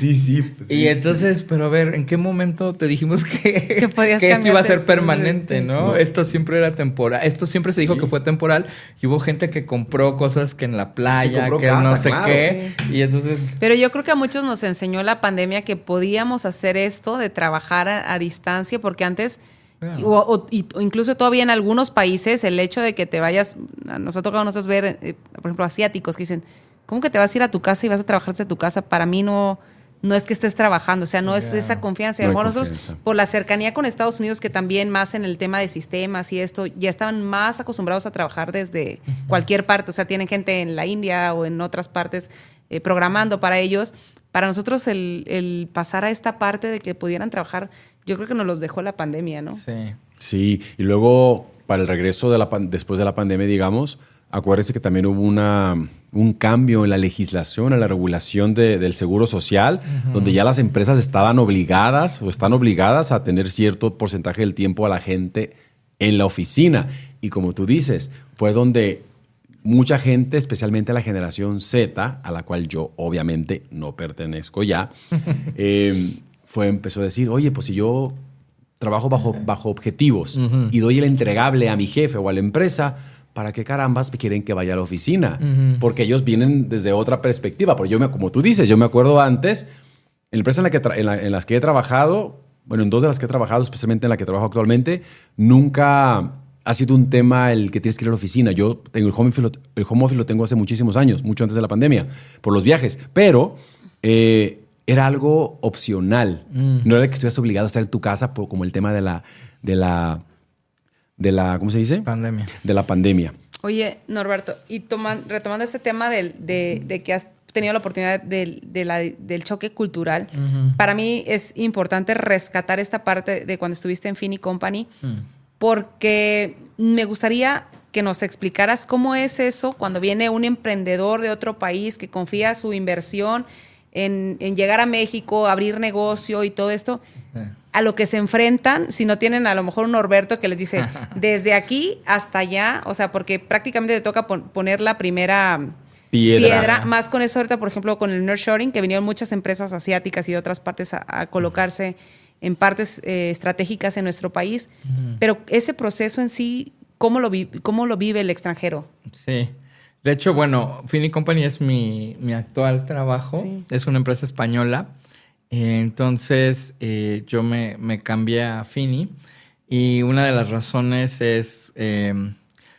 Y entonces, pero a ver, ¿en qué momento te dijimos que podías esto iba a ser cambiarte, permanente, sí, ¿no? sí. Esto siempre era temporal. Esto siempre se dijo que fue temporal. Y hubo gente que compró cosas que en la playa, compró que casa, no sé claro. qué. Y entonces... Pero yo creo que a muchos nos enseñó la pandemia que podíamos hacer esto de trabajar a distancia, porque antes, Claro. o incluso todavía en algunos países, el hecho de que te vayas, nos ha tocado a nosotros ver, por ejemplo, asiáticos que dicen, ¿cómo que te vas a ir a tu casa y vas a trabajar desde tu casa? Para mí no es que estés trabajando, o sea, no es esa confianza. Y a lo No hay mejor nosotros, confianza. por la cercanía con Estados Unidos, que también más en el tema de sistemas y esto, ya estaban más acostumbrados a trabajar desde cualquier parte. O sea, tienen gente en la India o en otras partes programando para ellos. Para nosotros el pasar a esta parte de que pudieran trabajar, yo creo que nos los dejó la pandemia, ¿no? Sí. Sí, y luego para el regreso después de la pandemia, digamos, acuérdense que también hubo un cambio en la legislación, en la regulación del seguro social, donde ya las empresas estaban obligadas o están obligadas a tener cierto porcentaje del tiempo a la gente en la oficina. Y como tú dices, fue donde mucha gente, especialmente la generación Z, a la cual yo obviamente no pertenezco ya, empezó a decir, oye, pues si yo trabajo bajo objetivos y doy el entregable a mi jefe o a la empresa, ¿para qué carambas me quieren que vaya a la oficina? Porque ellos vienen desde otra perspectiva. Pero como tú dices, yo me acuerdo antes, en la empresa en las que he trabajado, bueno, en dos de las que he trabajado, especialmente en la que trabajo actualmente, nunca ha sido un tema el que tienes que ir a la oficina. Yo tengo el home office lo tengo hace muchísimos años, mucho antes de la pandemia, por los viajes. Pero era algo opcional. No era que estuvieras obligado a estar en tu casa como el tema de la ¿cómo se dice? Pandemia. De la pandemia. Oye, Norberto, y retomando este tema de que has tenido la oportunidad del choque cultural, para mí es importante rescatar esta parte de cuando estuviste en Fini Company, porque me gustaría que nos explicaras cómo es eso cuando viene un emprendedor de otro país que confía su inversión en llegar a México, abrir negocio y todo esto, a lo que se enfrentan si no tienen a lo mejor un Norberto que les dice desde aquí hasta allá, o sea, porque prácticamente te toca poner la primera piedra. Más con eso ahorita, por ejemplo, con el nearshoring, que vinieron muchas empresas asiáticas y de otras partes a colocarse en partes estratégicas en nuestro país. Pero ese proceso en sí, ¿cómo lo vive el extranjero? Sí. De hecho, bueno, Fini Company es mi actual trabajo. Sí. Es una empresa española. Entonces, yo me cambié a Fini. Y una de las razones es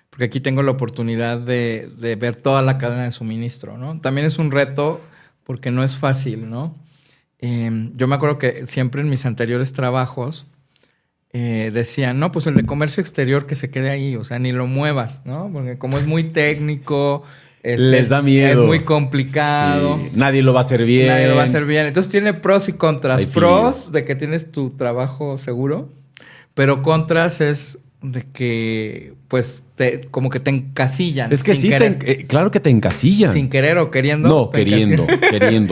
porque aquí tengo la oportunidad de ver toda la cadena de suministro, ¿no? También es un reto porque no es fácil, ¿no? Yo me acuerdo que siempre en mis anteriores trabajos decían, no, pues el de comercio exterior que se quede ahí, o sea, ni lo muevas, ¿no? Porque como es muy técnico, les da miedo. Es muy complicado. Sí. Nadie lo va a hacer bien. Nadie lo va a hacer bien. Entonces tiene pros y contras. Hay Pros de que tienes tu trabajo seguro, pero contras es de que, pues, como que te encasillan. Es que sí, claro que te encasillan. Sin querer o queriendo. No, queriendo,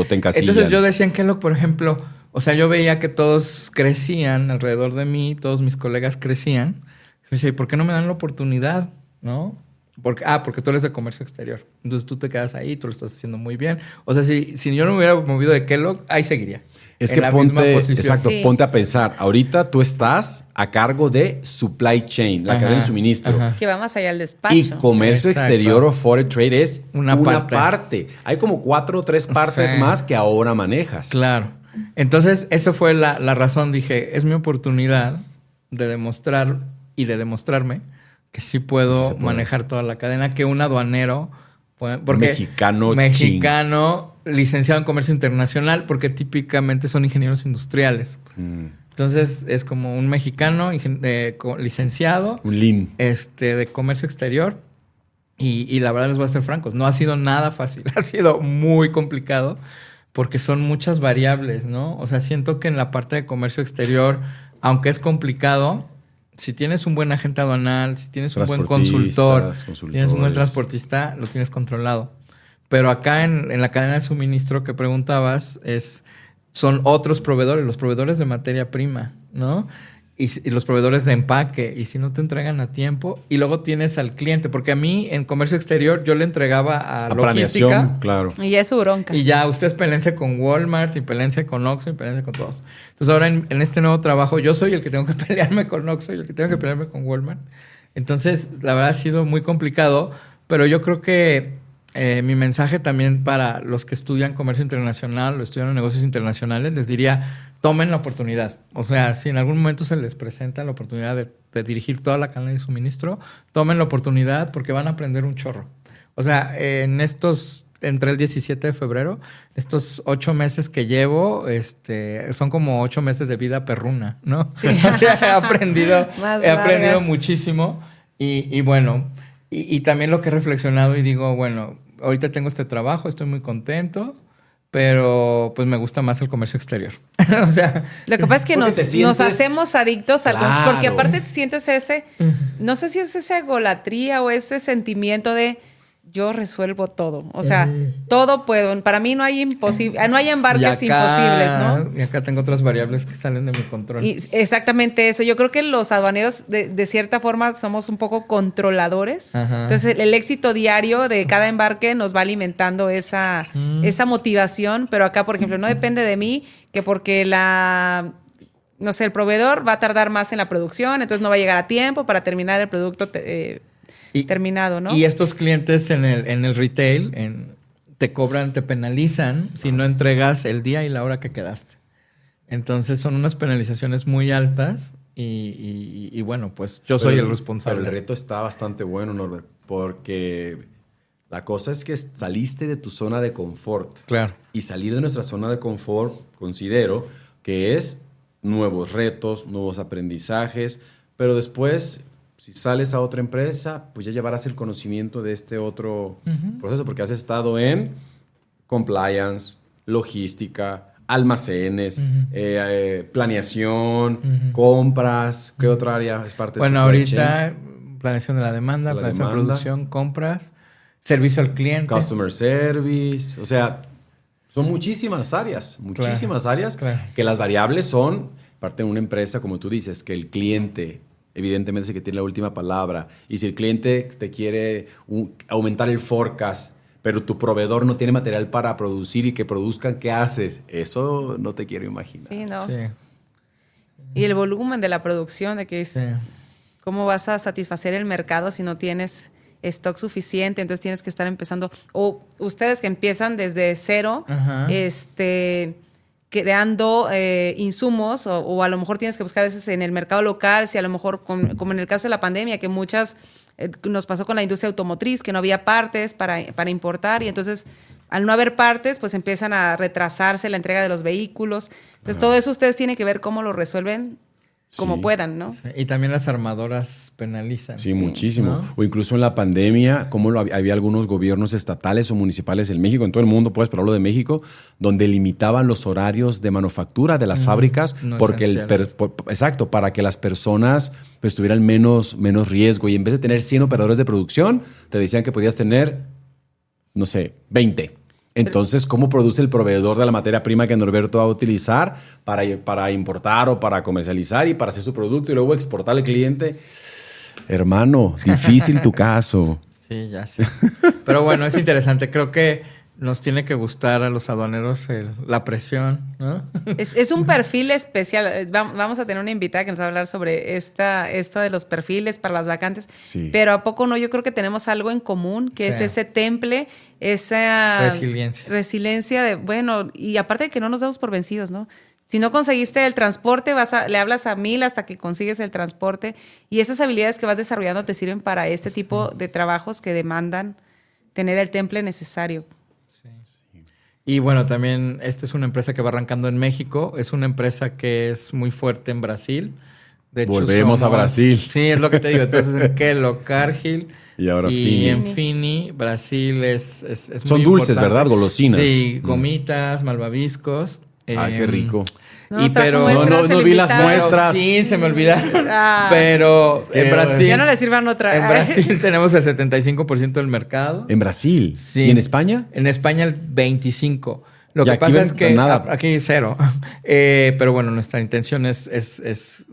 te encasillan. Entonces yo decía en Kellogg, por ejemplo, o sea, yo veía que todos crecían alrededor de mí, todos mis colegas crecían. Yo decía, ¿y por qué no me dan la oportunidad? ¿No? Porque tú eres de comercio exterior. Entonces tú te quedas ahí, tú lo estás haciendo muy bien. O sea, si yo no me hubiera movido de Kellogg, ahí seguiría. Es en que la misma posición. exacto, Sí. ponte a pensar. Ahorita tú estás a cargo de supply chain, la cadena de suministro. Ajá. Que va más allá del despacho. Y comercio Exacto. exterior o foreign trade es Una parte. Hay como 4 o 3 partes Sí. más que ahora manejas. Claro. Entonces, esa fue la razón. Dije, es mi oportunidad de demostrar y de demostrarme que sí puedo Sí se puede. manejar toda la cadena, que un aduanero puede, porque Mexicano, licenciado en comercio internacional, porque típicamente son ingenieros industriales. Entonces, es como un mexicano licenciado Un lean. de comercio exterior. Y la verdad les voy a ser francos, no ha sido nada fácil, ha sido muy complicado porque son muchas variables, ¿no? O sea, siento que en la parte de comercio exterior, aunque es complicado, si tienes un buen agente aduanal, si tienes un buen Transportistas, consultor, si tienes un buen transportista, lo tienes controlado. Pero acá en la cadena de suministro que preguntabas, son otros proveedores, los proveedores de materia prima, ¿no? Y los proveedores de empaque, y si no te entregan a tiempo, y luego tienes al cliente, porque a mí en comercio exterior yo le entregaba a logística, planeación, claro. Y ya es su bronca. y ya ustedes pelense con Walmart, y pelense con Oxxo, y pelense con todos. Entonces ahora en este nuevo trabajo yo soy el que tengo que pelearme con Oxxo y el que tengo que pelearme con Walmart. Entonces la verdad ha sido muy complicado, pero yo creo que mi mensaje también para los que estudian comercio internacional o estudian negocios internacionales, les diría, tomen la oportunidad. O sea, si en algún momento se les presenta la oportunidad de dirigir toda la cadena de suministro, tomen la oportunidad porque van a aprender un chorro. O sea, entre el 17 de febrero, estos 8 meses que llevo, son como 8 meses de vida perruna, ¿no? Sí. O sea, he aprendido largas. muchísimo y bueno, y también lo que he reflexionado y digo, bueno, ahorita tengo este trabajo, estoy muy contento, pero pues me gusta más el comercio exterior. O sea, lo que pasa es que nos hacemos adictos al Claro. porque aparte te sientes no sé si es esa egolatría o ese sentimiento de yo resuelvo todo. O sea, todo puedo. Para mí no hay embarques imposibles, ¿no? Y acá tengo otras variables que salen de mi control. Y exactamente eso. Yo creo que los aduaneros, de cierta forma, somos un poco controladores. Ajá. Entonces, el éxito diario de cada embarque nos va alimentando esa motivación. Pero acá, por ejemplo, no depende de mí, que porque no sé, el proveedor va a tardar más en la producción, entonces no va a llegar a tiempo para terminar el producto terminado, ¿no? Y estos clientes en el retail te cobran, te penalizan si no entregas el día y la hora que quedaste. Entonces son unas penalizaciones muy altas y bueno, pues yo soy el responsable. Pero el reto está bastante bueno, Norbert, porque la cosa es que saliste de tu zona de confort. Claro. Y salir de nuestra zona de confort, considero que es nuevos retos, nuevos aprendizajes, pero después, si sales a otra empresa, pues ya llevarás el conocimiento de este otro proceso, porque has estado en compliance, logística, almacenes, planeación, compras. ¿Qué otra área es parte de Bueno, supply chain? ahorita planeación de la demanda, planeación de producción, compras, servicio al cliente. Customer service, o sea, son muchísimas áreas, Claro. que las variables son parte de una empresa, como tú dices, que el cliente evidentemente es el que tiene la última palabra. Y si el cliente te quiere aumentar el forecast, pero tu proveedor no tiene material para producir y que produzcan, ¿qué haces? Eso no te quiero imaginar. Sí, ¿no? Sí. Y el volumen de la producción, de que es Sí. cómo vas a satisfacer el mercado si no tienes stock suficiente, entonces tienes que estar empezando, o ustedes que empiezan desde cero, Ajá. creando insumos, o a lo mejor tienes que buscar a veces en el mercado local, si a lo mejor, como en el caso de la pandemia, que nos pasó con la industria automotriz, que no había partes para importar, y entonces al no haber partes, pues empiezan a retrasarse la entrega de los vehículos. Entonces todo eso ustedes tienen que ver cómo lo resuelven como Sí. puedan, ¿no? Sí, y también las armadoras penalizan. Sí, muchísimo. ¿no? O incluso en la pandemia, como había algunos gobiernos estatales o municipales en México, en todo el mundo, pues, pero hablo de México, donde limitaban los horarios de manufactura de las fábricas no porque esenciales. exacto, para que las personas pues tuvieran menos riesgo. Y en vez de tener 100 operadores de producción, te decían que podías tener, no sé, 20. Entonces, ¿cómo produce el proveedor de la materia prima que Norberto va a utilizar para importar o para comercializar y para hacer su producto y luego exportar al cliente? Hermano, difícil tu caso. Sí, ya sé. Pero bueno, es interesante. Creo que nos tiene que gustar a los aduaneros la presión, ¿no? Es un perfil especial. Vamos a tener una invitada que nos va a hablar sobre esto de los perfiles para las vacantes. Sí. Pero ¿a poco no? Yo creo que tenemos algo en común, que es Sí. ese temple, esa resiliencia de, bueno, y aparte de que no nos damos por vencidos, ¿no? Si no conseguiste el transporte, le hablas a 1000 hasta que consigues el transporte. Y esas habilidades que vas desarrollando te sirven para este tipo de trabajos que demandan tener el temple necesario. Y bueno, también esta es una empresa que va arrancando en México. Es una empresa que es muy fuerte en Brasil. De hecho, Volvemos a Brasil. Sí, es lo que te digo. Entonces, en Kellogg, Cargill Y ahora Fini. en Fini, Brasil es Son muy dulces, importante. ¿verdad? Golosinas. Sí, gomitas, malvaviscos. Qué rico. No nos trajo pero muestras no el vi las invitado. muestras. Sí, se me olvidaron. Ah. Pero en Brasil, Ya no le sirvan otra. en Brasil tenemos el 75% del mercado. En Brasil. Sí. ¿Y en España? En España el 25%. Lo Y que aquí pasa es que nada. aquí cero. Pero bueno, nuestra intención es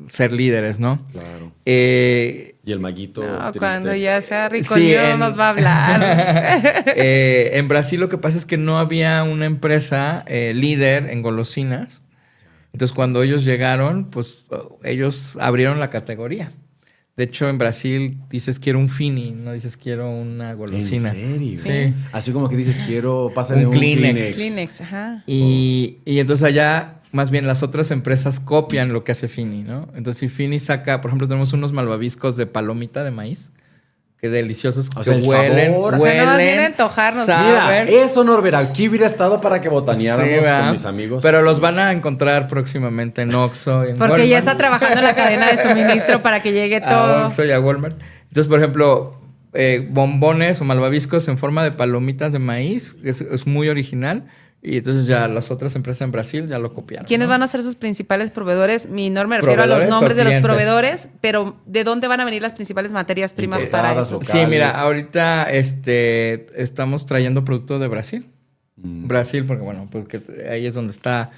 ser líderes, ¿no? Claro. Eh, Y el maguito No, triste. cuando ya sea rico, Sí, no nos va a hablar. en Brasil lo que pasa es que no había una empresa líder en golosinas. Entonces cuando ellos llegaron, pues ellos abrieron la categoría. De hecho, en Brasil dices quiero un Fini, no dices quiero una golosina. ¿En serio? Sí. Así como que dices, quiero pásale Un un Kleenex. Kleenex, ajá. Y entonces allá, más bien las otras empresas copian lo que hace Fini, ¿no? Entonces si Fini saca, por ejemplo, tenemos unos malvaviscos de palomita de maíz. Qué deliciosos, O que sea, el huelen, sabor. O sea, no más bien huelen, antojarnos. Mira, saben. eso, Norbert, aquí hubiera estado para que Sí, botaneáramos ¿verdad? con mis amigos. Pero los van a encontrar próximamente en Oxxo. En Porque ya Walmart. está trabajando en la cadena de suministro para que llegue A todo. Oxxo y a Walmart. Entonces, por ejemplo, bombones o malvaviscos en forma de palomitas de maíz, es muy original. Y entonces ya las otras empresas en Brasil ya lo copiaron. ¿Quiénes ¿no? van a ser sus principales proveedores? Me refiero a los ¿Proveedores nombres o de los clientes? proveedores, pero ¿de dónde van a venir las principales materias primas para Importadas, eso? locales. Sí, mira, ahorita estamos trayendo producto de Brasil. Brasil, porque bueno, porque ahí es donde está,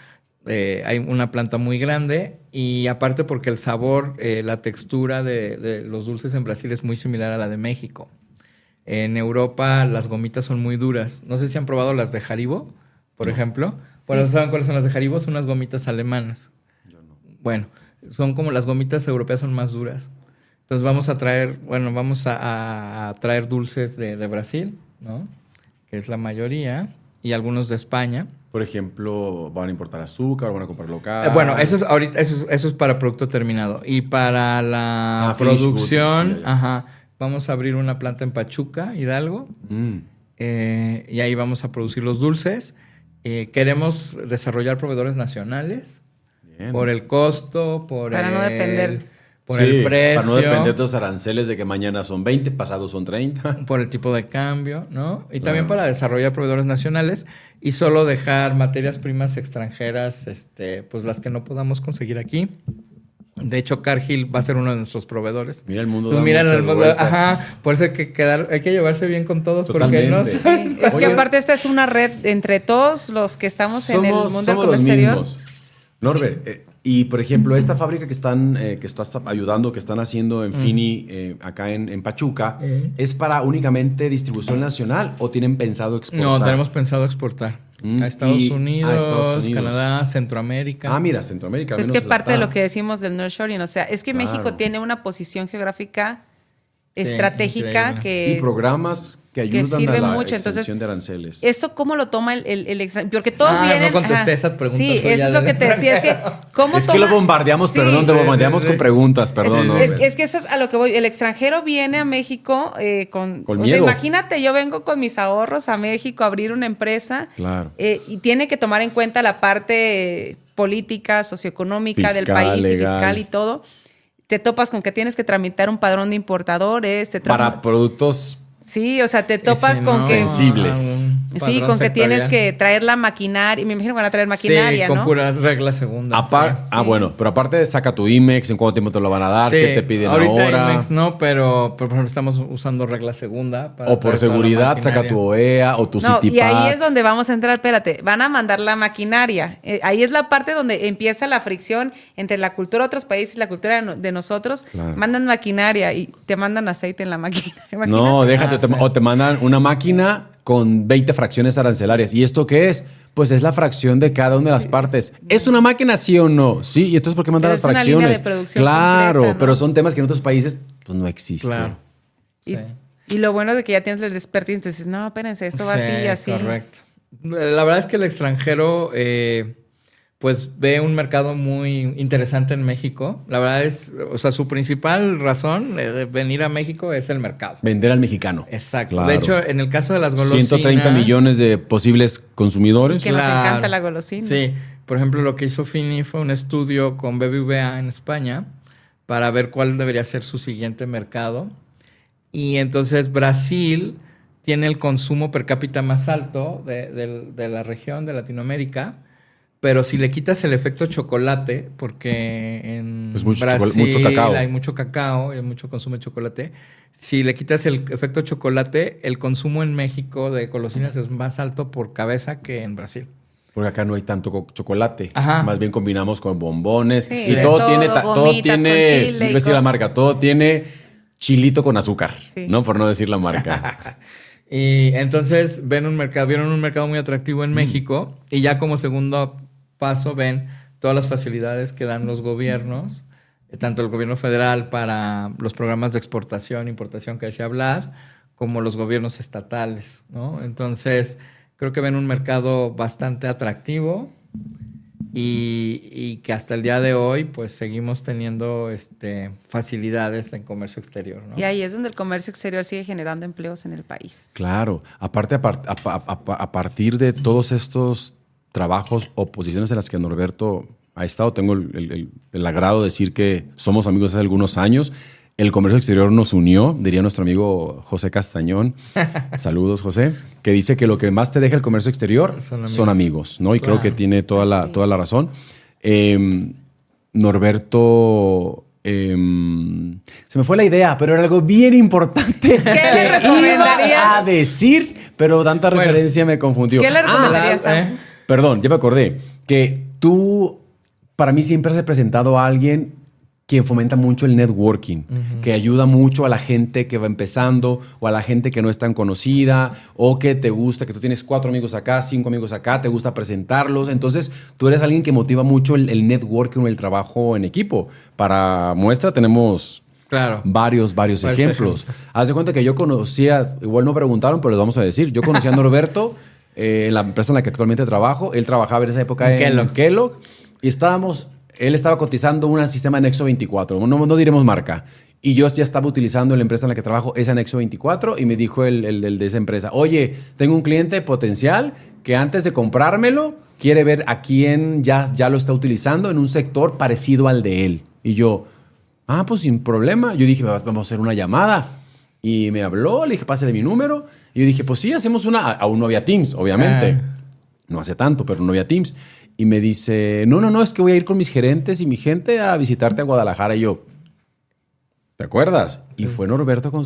hay una planta muy grande y aparte porque el sabor, la textura de los dulces en Brasil es muy similar a la de México. En Europa las gomitas son muy duras. No sé si han probado las de Haribo, por ejemplo. Bueno, Sí. ¿saben cuáles son las de Haribo? Son unas gomitas alemanas. Bueno, son como las gomitas europeas, son más duras. Entonces vamos a traer, vamos a traer dulces de Brasil, ¿no? Que es la mayoría, y algunos de España. Por ejemplo, van a importar azúcar, van a comprar local. Bueno, eso es ahorita, eso es para producto terminado. Y para la finished producción, goods, sí, ya. vamos a abrir una planta en Pachuca, Hidalgo, Mm. y ahí vamos a producir los dulces. Queremos desarrollar proveedores nacionales. Bien. Por el costo, Para no depender. por Sí, el precio, Para no depender de los aranceles de que mañana son 20, pasado son 30. por el tipo de cambio, ¿no? Y también para desarrollar proveedores nacionales y solo dejar materias primas extranjeras, pues las que no podamos conseguir aquí. De hecho, Cargill va a ser uno de nuestros proveedores. Mira, el mundo Pues da mira, muchas vueltas. por eso hay que llevarse bien con todos, Totalmente. porque no Sí, sabes es que Oye, aparte esta es una red entre todos los que estamos en el mundo del somos comercio los exterior. mismos. Norbert, y por ejemplo, esta fábrica que estás ayudando, que están haciendo en Fini, acá en Pachuca, ¿es para únicamente distribución nacional o tienen pensado exportar? No, tenemos pensado exportar a Estados Y Unidos, a Estados Unidos. Canadá, Centroamérica. Ah, mira, Centroamérica. al Es menos que parte de está. lo que decimos del nearshoring, o sea, es que Claro. México tiene una posición geográfica Sí, estratégica increíble. que Y programas que ayudan sirve a la mucho, exención entonces, de aranceles. ¿eso cómo lo toma el extranjero? Porque todos Ah, no vienen... contesté esa pregunta Sí, tuya eso es lo del que te decía, es que ¿cómo Es toma? que lo bombardeamos, Sí. perdón, te bombardeamos sí, con sí. preguntas, perdón. Es, Norbert. es que eso es a lo que voy. El extranjero viene a México con Con o sea, miedo. imagínate, yo vengo con mis ahorros a México a abrir una empresa Claro. y tiene que tomar en cuenta la parte política, socioeconómica del Fiscal, país y legal. fiscal y todo. Te topas con que tienes que tramitar un padrón de importadores. Para productos Sí, o sea, te topas Sí, con no, que... Sensibles. un Sí, padrón con que tienes sectorial. que traer la maquinaria. Me imagino que van a traer maquinaria, sí, con ¿no? puras reglas segundas. Ah, bueno, pero aparte saca tu IMEX, en cuánto tiempo te lo van a dar, Sí, qué te piden ahorita ahora. IMEX no, pero por ejemplo estamos usando regla segunda. Para O por traer toda la seguridad saca maquinaria. tu OEA o tu No, y Citipad. ahí es donde vamos a entrar, espérate, van a mandar la maquinaria. Ahí es la parte donde empieza la fricción entre la cultura de otros países y la cultura de nosotros. Claro. Mandan maquinaria y te mandan aceite en la máquina. No, déjate, Ah, sí. o te mandan una máquina con 20 fracciones arancelarias. ¿Y esto qué es? Pues es la fracción de cada una de las partes. ¿Es una máquina sí o no? Sí, y entonces ¿por qué mandan Pero las es una línea fracciones? de producción Claro, completa, ¿no? pero son temas que en otros países pues no existen. Claro. Y, Sí. y lo bueno de que ya tienes el despertín, entonces, no, espérense, esto va Sí, así, así. Correcto. La verdad es que el extranjero pues ve un mercado muy interesante en México. La verdad es, o sea, su principal razón de venir a México es el mercado. Vender al mexicano. Exacto. Claro. De hecho, en el caso de las golosinas... 130 millones de posibles consumidores. Que nos encanta la golosina. Sí. Por ejemplo, lo que hizo Fini fue un estudio con BBVA en España para ver cuál debería ser su siguiente mercado. Y entonces Brasil tiene el consumo per cápita más alto de la región de Latinoamérica, Pero si le quitas el efecto chocolate, porque en Es mucho Brasil mucho cacao. hay mucho cacao y hay mucho consumo de chocolate. Si le quitas el efecto chocolate, el consumo en México de golosinas es más alto por cabeza que en Brasil. Porque acá no hay tanto chocolate. Ajá. Más bien combinamos con bombones. Sí, y de todo todo, tiene, gomitas todo tiene, con chile y iba a decir la cosas. marca, todo tiene chilito con azúcar, Sí. ¿no? Por no decir la marca. Y entonces vieron un mercado muy atractivo en México y ya como segundo paso ven todas las facilidades que dan los gobiernos, tanto el gobierno federal para los programas de exportación, importación que decía Vlad, como los gobiernos estatales, ¿no? Entonces creo que ven un mercado bastante atractivo y que hasta el día de hoy pues seguimos teniendo facilidades en comercio exterior, ¿no? Y ahí es donde el comercio exterior sigue generando empleos en el país. Claro. Aparte, a partir de todos estos trabajos o posiciones en las que Norberto ha estado, tengo el agrado de decir que somos amigos hace algunos años. El comercio exterior nos unió, diría nuestro amigo José Castañón. Saludos, José. Que dice que lo que más te deja el comercio exterior son amigos, ¿no? Y Claro. creo que tiene toda la razón. Norberto, se me fue la idea, pero era algo bien importante le que recomendarías? iba a decir, pero tanta Bueno, referencia me confundió. ¿Qué le recomendarías, Sam? Perdón, ya me acordé que tú, para mí, siempre has representado a alguien quien fomenta mucho el networking, que ayuda mucho a la gente que va empezando o a la gente que no es tan conocida o que te gusta, que tú tienes 4 amigos acá, 5 amigos acá, te gusta presentarlos. Entonces, tú eres alguien que motiva mucho el networking o el trabajo en equipo. Para muestra tenemos Claro. varios ejemplos. Haz de cuenta que yo conocía, igual no preguntaron, pero les vamos a decir, yo conocí a Norberto en la empresa en la que actualmente trabajo. Él trabajaba en esa época en Kellogg y él estaba cotizando un sistema Nexo 24, no diremos marca. Y yo ya estaba utilizando en la empresa en la que trabajo ese Nexo 24 y me dijo el de esa empresa, oye, tengo un cliente potencial que antes de comprármelo quiere ver a quién ya lo está utilizando en un sector parecido al de él. Y yo, pues sin problema. Yo dije, vamos a hacer una llamada. Y me habló, le dije, pásale mi número. Y yo dije, pues sí, hacemos una. Aún no había Teams, obviamente. No hace tanto, pero no había Teams. Y me dice, no, es que voy a ir con mis gerentes y mi gente a visitarte a Guadalajara. Y yo, ¿te acuerdas? Y fue Norberto con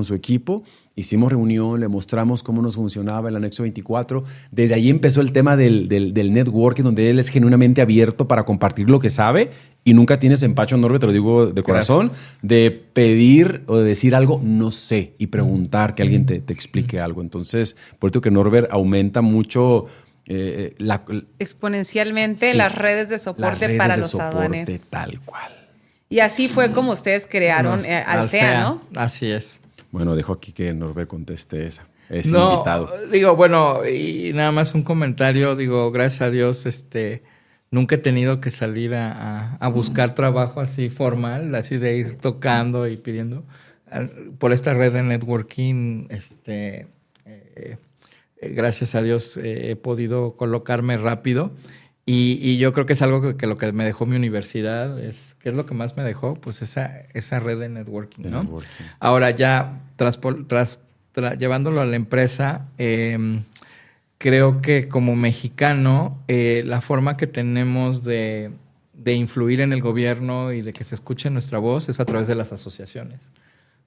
su equipo. Hicimos reunión, le mostramos cómo nos funcionaba el anexo 24. Desde ahí empezó el tema del networking, donde él es genuinamente abierto para compartir lo que sabe y nunca tienes empacho, Norberto, te lo digo de corazón, de pedir o de decir algo, no sé, y preguntar que alguien te explique algo. Entonces, por eso que Norbert aumenta mucho exponencialmente sí, las redes de soporte para los aduaneros. Tal cual. Y así fue como ustedes crearon Alsea, ¿no? Así es. Bueno, dejo aquí que Norbert conteste esa. Es No, invitado. digo, bueno, y nada más un comentario, digo, gracias a Dios, nunca he tenido que salir a buscar trabajo así formal, así de ir tocando y pidiendo. Por esta red de networking, gracias a Dios he podido colocarme rápido y yo creo que es algo que lo que me dejó mi universidad, ¿qué es lo que más me dejó? Pues esa red de networking, ¿no? Ahora ya llevándolo a la empresa, creo que como mexicano, la forma que tenemos de influir en el gobierno y de que se escuche nuestra voz es a través de las asociaciones.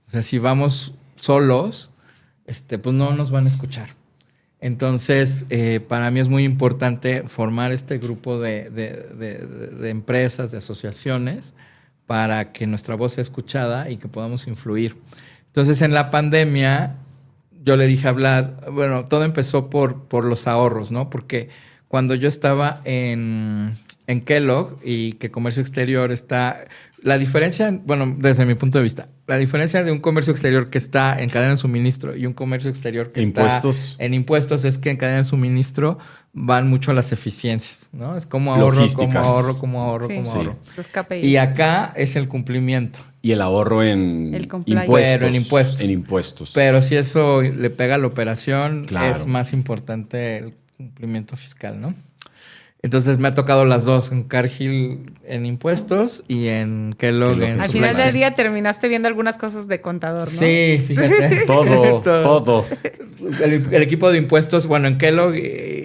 O sea, si vamos solos, pues no nos van a escuchar. Entonces, para mí es muy importante formar este grupo de empresas, de asociaciones, para que nuestra voz sea escuchada y que podamos influir. Entonces, en la pandemia, yo le dije a Vlad, bueno, todo empezó por los ahorros, ¿no? Porque cuando yo estaba en Kellogg y que comercio exterior está... La diferencia, bueno, desde mi punto de vista, la diferencia de un comercio exterior que está en cadena de suministro y un comercio exterior que está en impuestos es que en cadena de suministro van mucho a las eficiencias, ¿no? Es como ahorro, como ahorro. Los KPIs. Y acá es el cumplimiento. Y el ahorro en impuestos. Pero si eso le pega a la operación, claro, es más importante el cumplimiento fiscal, ¿no? Entonces me ha tocado las dos, en Cargill en impuestos y en Kellogg en Al supply final del chain. día terminaste viendo algunas cosas de contador, ¿no? Sí, fíjate. Todo. El equipo de impuestos, bueno, en Kellogg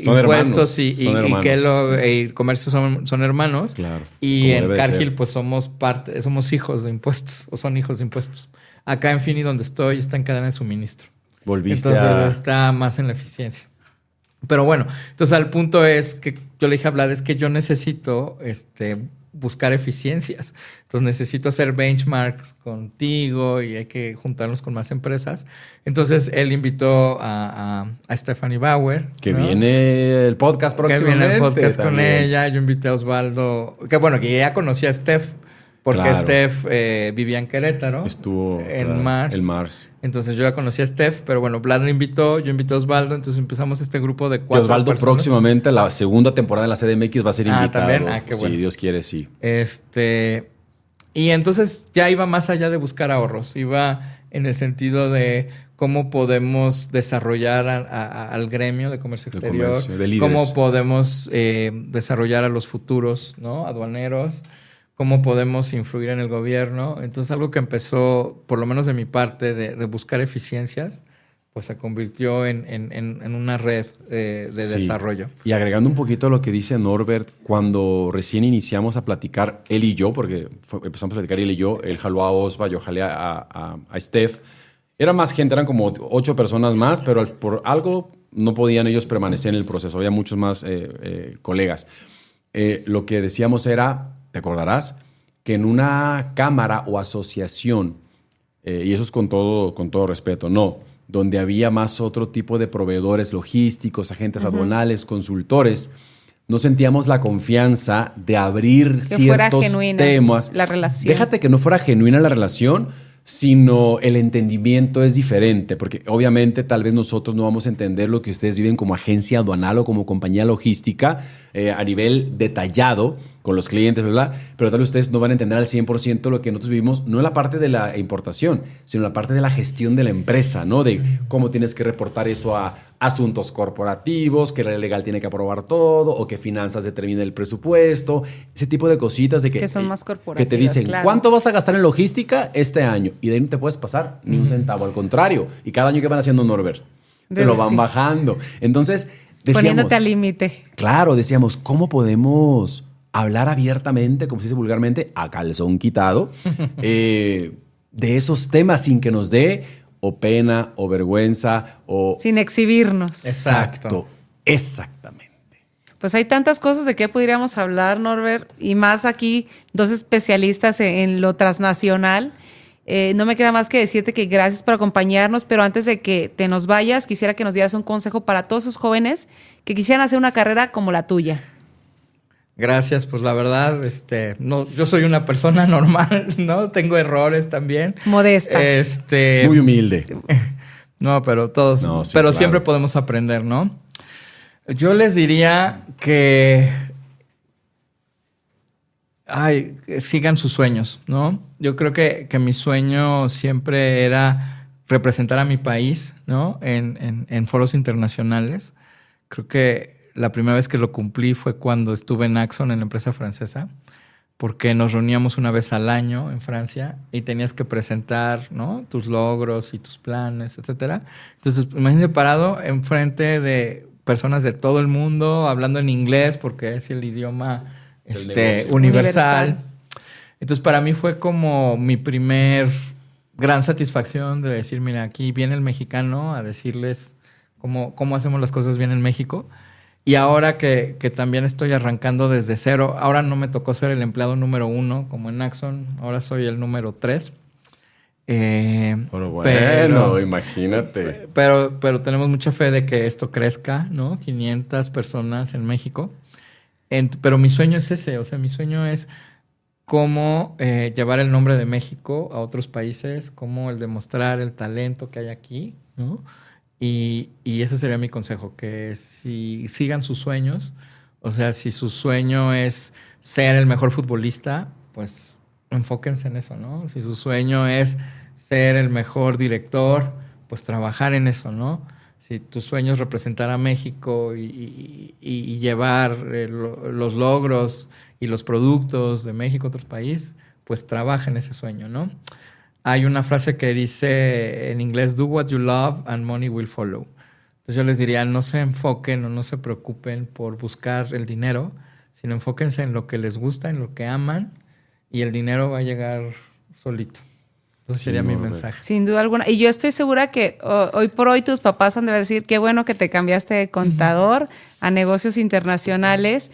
Son impuestos hermanos, y son hermanos. Kellogg y comercio son hermanos. Claro, Y como en debe de Cargill ser. pues somos hijos de impuestos o son hijos de impuestos. Acá en Fini donde estoy está en cadena de suministro. Volviste Entonces está más en la eficiencia. Pero bueno, entonces al punto es que yo le dije a Vlad, es que yo necesito buscar eficiencias. Entonces necesito hacer benchmarks contigo y hay que juntarnos con más empresas. Entonces él invitó a Stephanie Bauer. Que ¿no? viene el podcast Que próximamente. viene el podcast con también. ella. Yo invité a Osvaldo. Que bueno, que ya conocía a Steph. Porque Claro. Steph vivía en Querétaro. Estuvo en claro, Mars. el Mars. Entonces yo ya conocí a Steph, pero bueno, Vlad le invitó, yo invité a Osvaldo, entonces empezamos este grupo de Que 4 Osvaldo personas. próximamente, la segunda temporada de la CDMX va a ser Ah, invitado. ¿también? Ah, qué bueno. Si Dios quiere, sí. Y entonces ya iba más allá de buscar ahorros, iba en el sentido de cómo podemos desarrollar al gremio de comercio De exterior, comercio, de líderes. cómo podemos desarrollar a los futuros, ¿no? Aduaneros, cómo podemos influir en el gobierno. Entonces algo que empezó, por lo menos de mi parte, de buscar eficiencias, pues se convirtió en una red de Sí. desarrollo. Y agregando un poquito a lo que dice Norbert, cuando recién iniciamos a platicar, él y yo, porque empezamos a platicar él y yo, él jaló a Osva, yo jalé a Steph. Era más gente, eran como 8 personas más, pero por algo no podían ellos permanecer en el proceso. Había muchos más colegas. Lo que decíamos era, te acordarás, que en una cámara o asociación, y eso es con todo respeto, no, donde había más otro tipo de proveedores logísticos, agentes aduanales, consultores, no sentíamos la confianza de abrir Que fuera ciertos genuina temas. la relación. Déjate que no fuera genuina la relación, sino el entendimiento es diferente, porque obviamente tal vez nosotros no vamos a entender lo que ustedes viven como agencia aduanal o como compañía logística a nivel detallado con los clientes, ¿verdad? Pero tal vez ustedes no van a entender al 100% lo que nosotros vivimos, no en la parte de la importación, sino en la parte de la gestión de la empresa, ¿no? De cómo tienes que reportar eso a asuntos corporativos, que la legal tiene que aprobar todo, o que finanzas determina el presupuesto, ese tipo de cositas de Que son más que corporativas, te dicen, claro. ¿cuánto vas a gastar en logística este año? Y de ahí no te puedes pasar ni un centavo, al contrario. Y cada año que van haciendo Norbert, te lo van Sí. bajando. Entonces, decíamos, Poniéndote al límite. claro, decíamos, ¿cómo podemos hablar abiertamente, como se dice vulgarmente, a calzón quitado, de esos temas sin que nos dé o pena o vergüenza o... Sin exhibirnos. Exacto. Exactamente. Pues hay tantas cosas de qué podríamos hablar, Norbert, y más aquí, dos especialistas en lo transnacional. No me queda más que decirte que gracias por acompañarnos, pero antes de que te nos vayas, quisiera que nos dieras un consejo para todos esos jóvenes que quisieran hacer una carrera como la tuya. Gracias, pues la verdad, no, yo soy una persona normal, ¿no? Tengo errores también. Modesta. Muy humilde. No, pero todos, No, sí, pero claro. siempre podemos aprender, ¿no? Yo les diría que sigan sus sueños, ¿no? Yo creo que mi sueño siempre era representar a mi país, ¿no? En foros internacionales. Creo que la primera vez que lo cumplí fue cuando estuve en Axon, en la empresa francesa, porque nos reuníamos una vez al año en Francia y tenías que presentar, ¿no? Tus logros y tus planes, etcétera. Entonces, imagínate parado enfrente de personas de todo el mundo, hablando en inglés, porque es el idioma negocio. universal. Entonces, para mí fue como mi primer gran satisfacción de decir, mira, aquí viene el mexicano a decirles cómo hacemos las cosas bien en México. Y ahora que también estoy arrancando desde cero, ahora no me tocó ser el empleado número 1 como en Axon, ahora soy el número 3. Pero bueno, imagínate. Pero tenemos mucha fe de que esto crezca, ¿no? 500 personas en México. Pero mi sueño es ese, o sea, mi sueño es cómo llevar el nombre de México a otros países, cómo el demostrar el talento que hay aquí, ¿no? Y ese sería mi consejo, que si sigan sus sueños, o sea, si su sueño es ser el mejor futbolista, pues enfóquense en eso, ¿no? Si su sueño es ser el mejor director, pues trabajar en eso, ¿no? Si tu sueño es representar a México y llevar los logros y los productos de México a otros países, pues trabaja en ese sueño, ¿no? Hay una frase que dice en inglés, do what you love and money will follow. Entonces yo les diría, no se enfoquen o no se preocupen por buscar el dinero, sino enfóquense en lo que les gusta, en lo que aman, y el dinero va a llegar solito. Entonces sería mi mensaje. Sin duda alguna. Y yo estoy segura que hoy por hoy tus papás han de decir, qué bueno que te cambiaste de contador a negocios internacionales,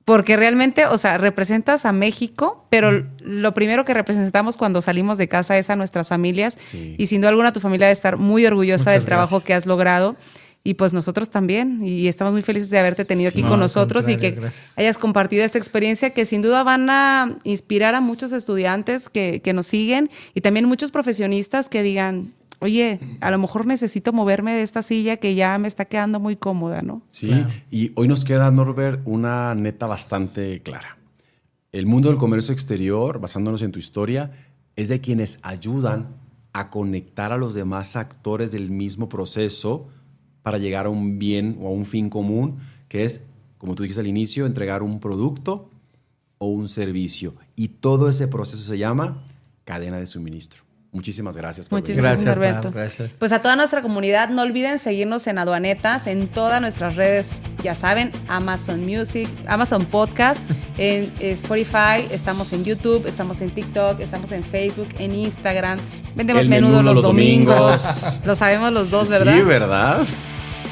porque realmente, o sea, representas a México, pero lo primero que representamos cuando salimos de casa es a nuestras familias. Sí. Y sin duda alguna tu familia debe estar muy orgullosa Muchas del trabajo gracias. que has logrado. Y pues nosotros también. Y estamos muy felices de haberte tenido aquí No, con al nosotros y que contrario, gracias. hayas compartido esta experiencia que sin duda van a inspirar a muchos estudiantes que nos siguen y también muchos profesionistas que digan, oye, a lo mejor necesito moverme de esta silla que ya me está quedando muy cómoda, ¿no? Sí, Claro. y hoy nos queda, Norbert, una neta bastante clara. El mundo del comercio exterior, basándonos en tu historia, es de quienes ayudan a conectar a los demás actores del mismo proceso para llegar a un bien o a un fin común, que es, como tú dijiste al inicio, entregar un producto o un servicio. Y todo ese proceso se llama cadena de suministro. Muchísimas gracias por venir. Muchísimas Gracias, Norberto. Val, gracias. Pues a toda nuestra comunidad, no olviden seguirnos en Aduanetas, en todas nuestras redes, ya saben, Amazon Music, Amazon Podcast, en Spotify, estamos en YouTube, estamos en TikTok, estamos en Facebook, en Instagram, vendemos El menudo menudo los los domingos, domingos. lo sabemos los dos, ¿verdad? Sí, ¿verdad?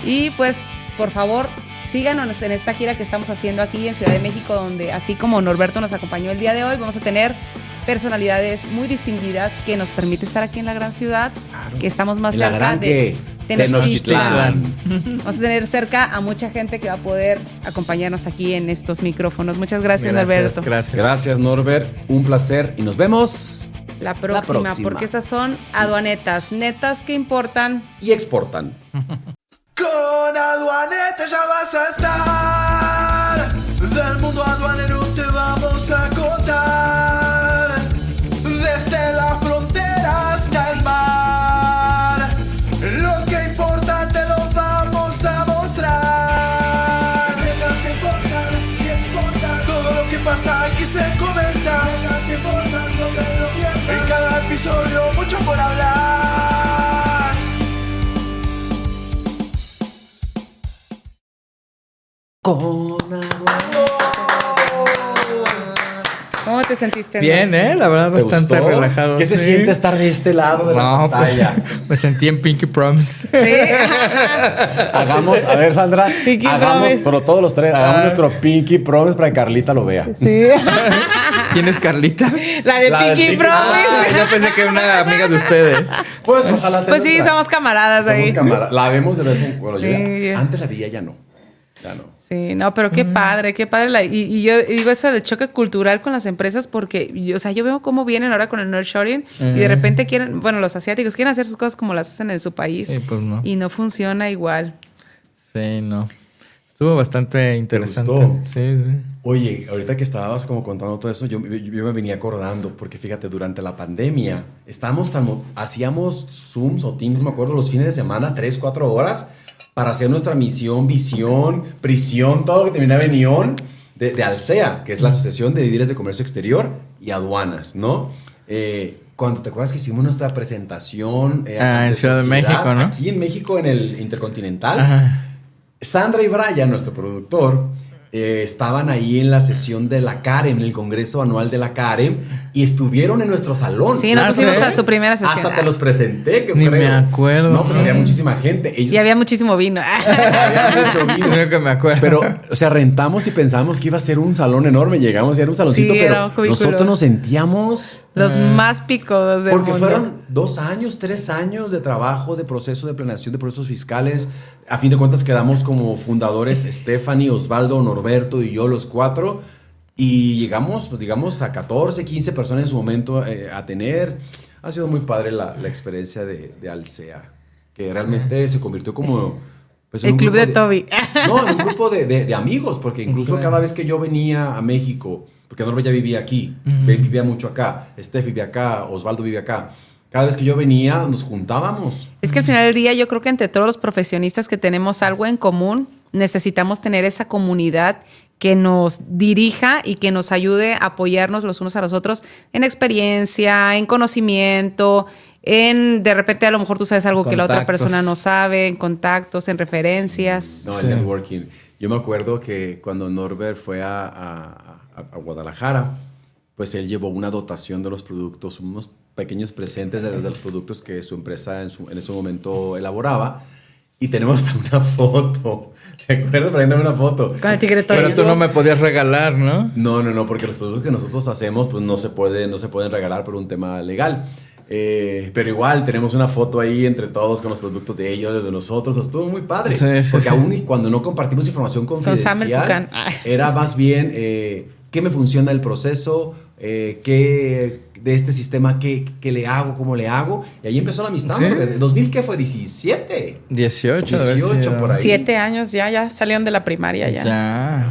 Y pues, por favor, síganos en esta gira que estamos haciendo aquí en Ciudad de México, donde así como Norberto nos acompañó el día de hoy, vamos a tener personalidades muy distinguidas que nos permite estar aquí en la gran ciudad, que estamos más En la cerca gran de que Tenochtitlán. Tenochtitlán. Vamos a tener cerca a mucha gente que va a poder acompañarnos aquí en estos micrófonos. Muchas gracias, Norberto. Gracias. Gracias, Norbert. Un placer y nos vemos La próxima, próxima. porque estas son aduanetas, netas que importan. y exportan. Con Aduaneta ya vas a estar. Del mundo aduanero te vamos a contar. Desde la frontera hasta el mar. Lo que importa te lo vamos a mostrar. Netas que importan y exportan. Todo lo que pasa aquí se comenta. Netas que importan, no te lo pierdas. En cada episodio mucho por hablar. Con ¿Cómo te sentiste? Bien, la verdad, ¿Te bastante gustó? relajado. ¿Qué se sí. siente estar de este lado de la No, pantalla? pues, me sentí en Pinky Promise. Hagamos, a ver, Sandra, Pinky hagamos, Promise. pero todos los tres, hagamos nuestro Pinky Promise para que Carlita lo vea. Sí. ¿Quién es Carlita? La de La de Pinky Pinky Promise. Yo pensé que era una amiga de ustedes. Pues ojalá sea Pues sí, nuestra. somos camaradas Somos ahí. cámara. La vemos de vez en cuando. Sí. Antes la veía, ya no. Ya no. Sí, no, pero qué padre, qué padre. Y yo digo eso del choque cultural con las empresas porque, o sea, yo veo cómo vienen ahora con el nearshoring y de repente quieren, bueno, los asiáticos quieren hacer sus cosas como las hacen en su país. Sí, pues no. Y no funciona igual. Sí, no. Estuvo bastante interesante. gustó? Sí, sí. Oye, ahorita que estabas como contando todo eso, yo me venía acordando, porque fíjate, durante la pandemia, hacíamos Zooms o Teams, me acuerdo, los fines de semana, 3, 4 horas, para hacer nuestra misión, visión, prisión, todo lo que terminaba en ión, de Alsea, que es la Asociación de Líderes de Comercio Exterior y Aduanas, ¿no? Cuando te acuerdas que hicimos nuestra presentación En ante Ciudad de sociedad, México, ¿no? aquí en México, en el Intercontinental, Ajá. Sandra y Brian, nuestro productor, estaban ahí en la sesión de la CAREM, en el Congreso Anual de la CAREM, y estuvieron en nuestro salón. Sí, nosotros fuimos ¿sí? a su primera sesión. Hasta te los presenté, que Ni creo. me acuerdo, No, pues sí. había muchísima gente. Ellos Y había muchísimo vino. había mucho vino. Creo que me acuerdo. Pero, o sea, rentamos y pensábamos que iba a ser un salón enorme. Llegamos y era un saloncito, Sí, era un pero cubículo. nosotros nos sentíamos... Los más picudos del Porque mundo. fueron 2 años, 3 años de trabajo, de proceso de planeación, de procesos fiscales. A fin de cuentas quedamos como fundadores Stephanie, Osvaldo, Norberto y yo, los 4. Y llegamos, pues digamos, a 14, 15 personas en su momento a tener. Ha sido muy padre la experiencia de Alsea, que realmente se convirtió como... pues, en El un club grupo de Toby. No, en un grupo de amigos, porque incluso cada vez que yo venía a México, porque Norbert ya vivía aquí, él vivía mucho acá, Steph vivía acá, Osvaldo vive acá, Cada vez que yo venía, nos juntábamos. Es que al final del día yo creo que entre todos los profesionistas que tenemos algo en común, necesitamos tener esa comunidad que nos dirija y que nos ayude a apoyarnos los unos a los otros en experiencia, en conocimiento, en de repente a lo mejor tú sabes algo que la otra Contactos. persona no sabe, en contactos, en referencias. No, Sí. el networking. Yo me acuerdo que cuando Norbert fue a Guadalajara, pues él llevó una dotación de los productos, unos pequeños presentes de los productos que su empresa en ese momento elaboraba. Y tenemos hasta una foto. ¿Te acuerdas? Poniéndome una foto. Con el tigre Pero tú no todos. me podías regalar, ¿no? No, porque los productos que nosotros hacemos pues no se pueden regalar por un tema legal. Pero igual tenemos una foto ahí entre todos con los productos de ellos, de nosotros. Pues, estuvo muy padre. Sí, sí, porque sí. aún y cuando no compartimos información Sam el confidencial, Tucán. era más bien qué me funciona el proceso, qué de este sistema, qué le hago, cómo le hago. Y ahí empezó la amistad. Sí. ¿En 2000 qué fue? 17. 18, de haber 18 sido. por ahí. 7 años ya salieron de la primaria ya. Ya.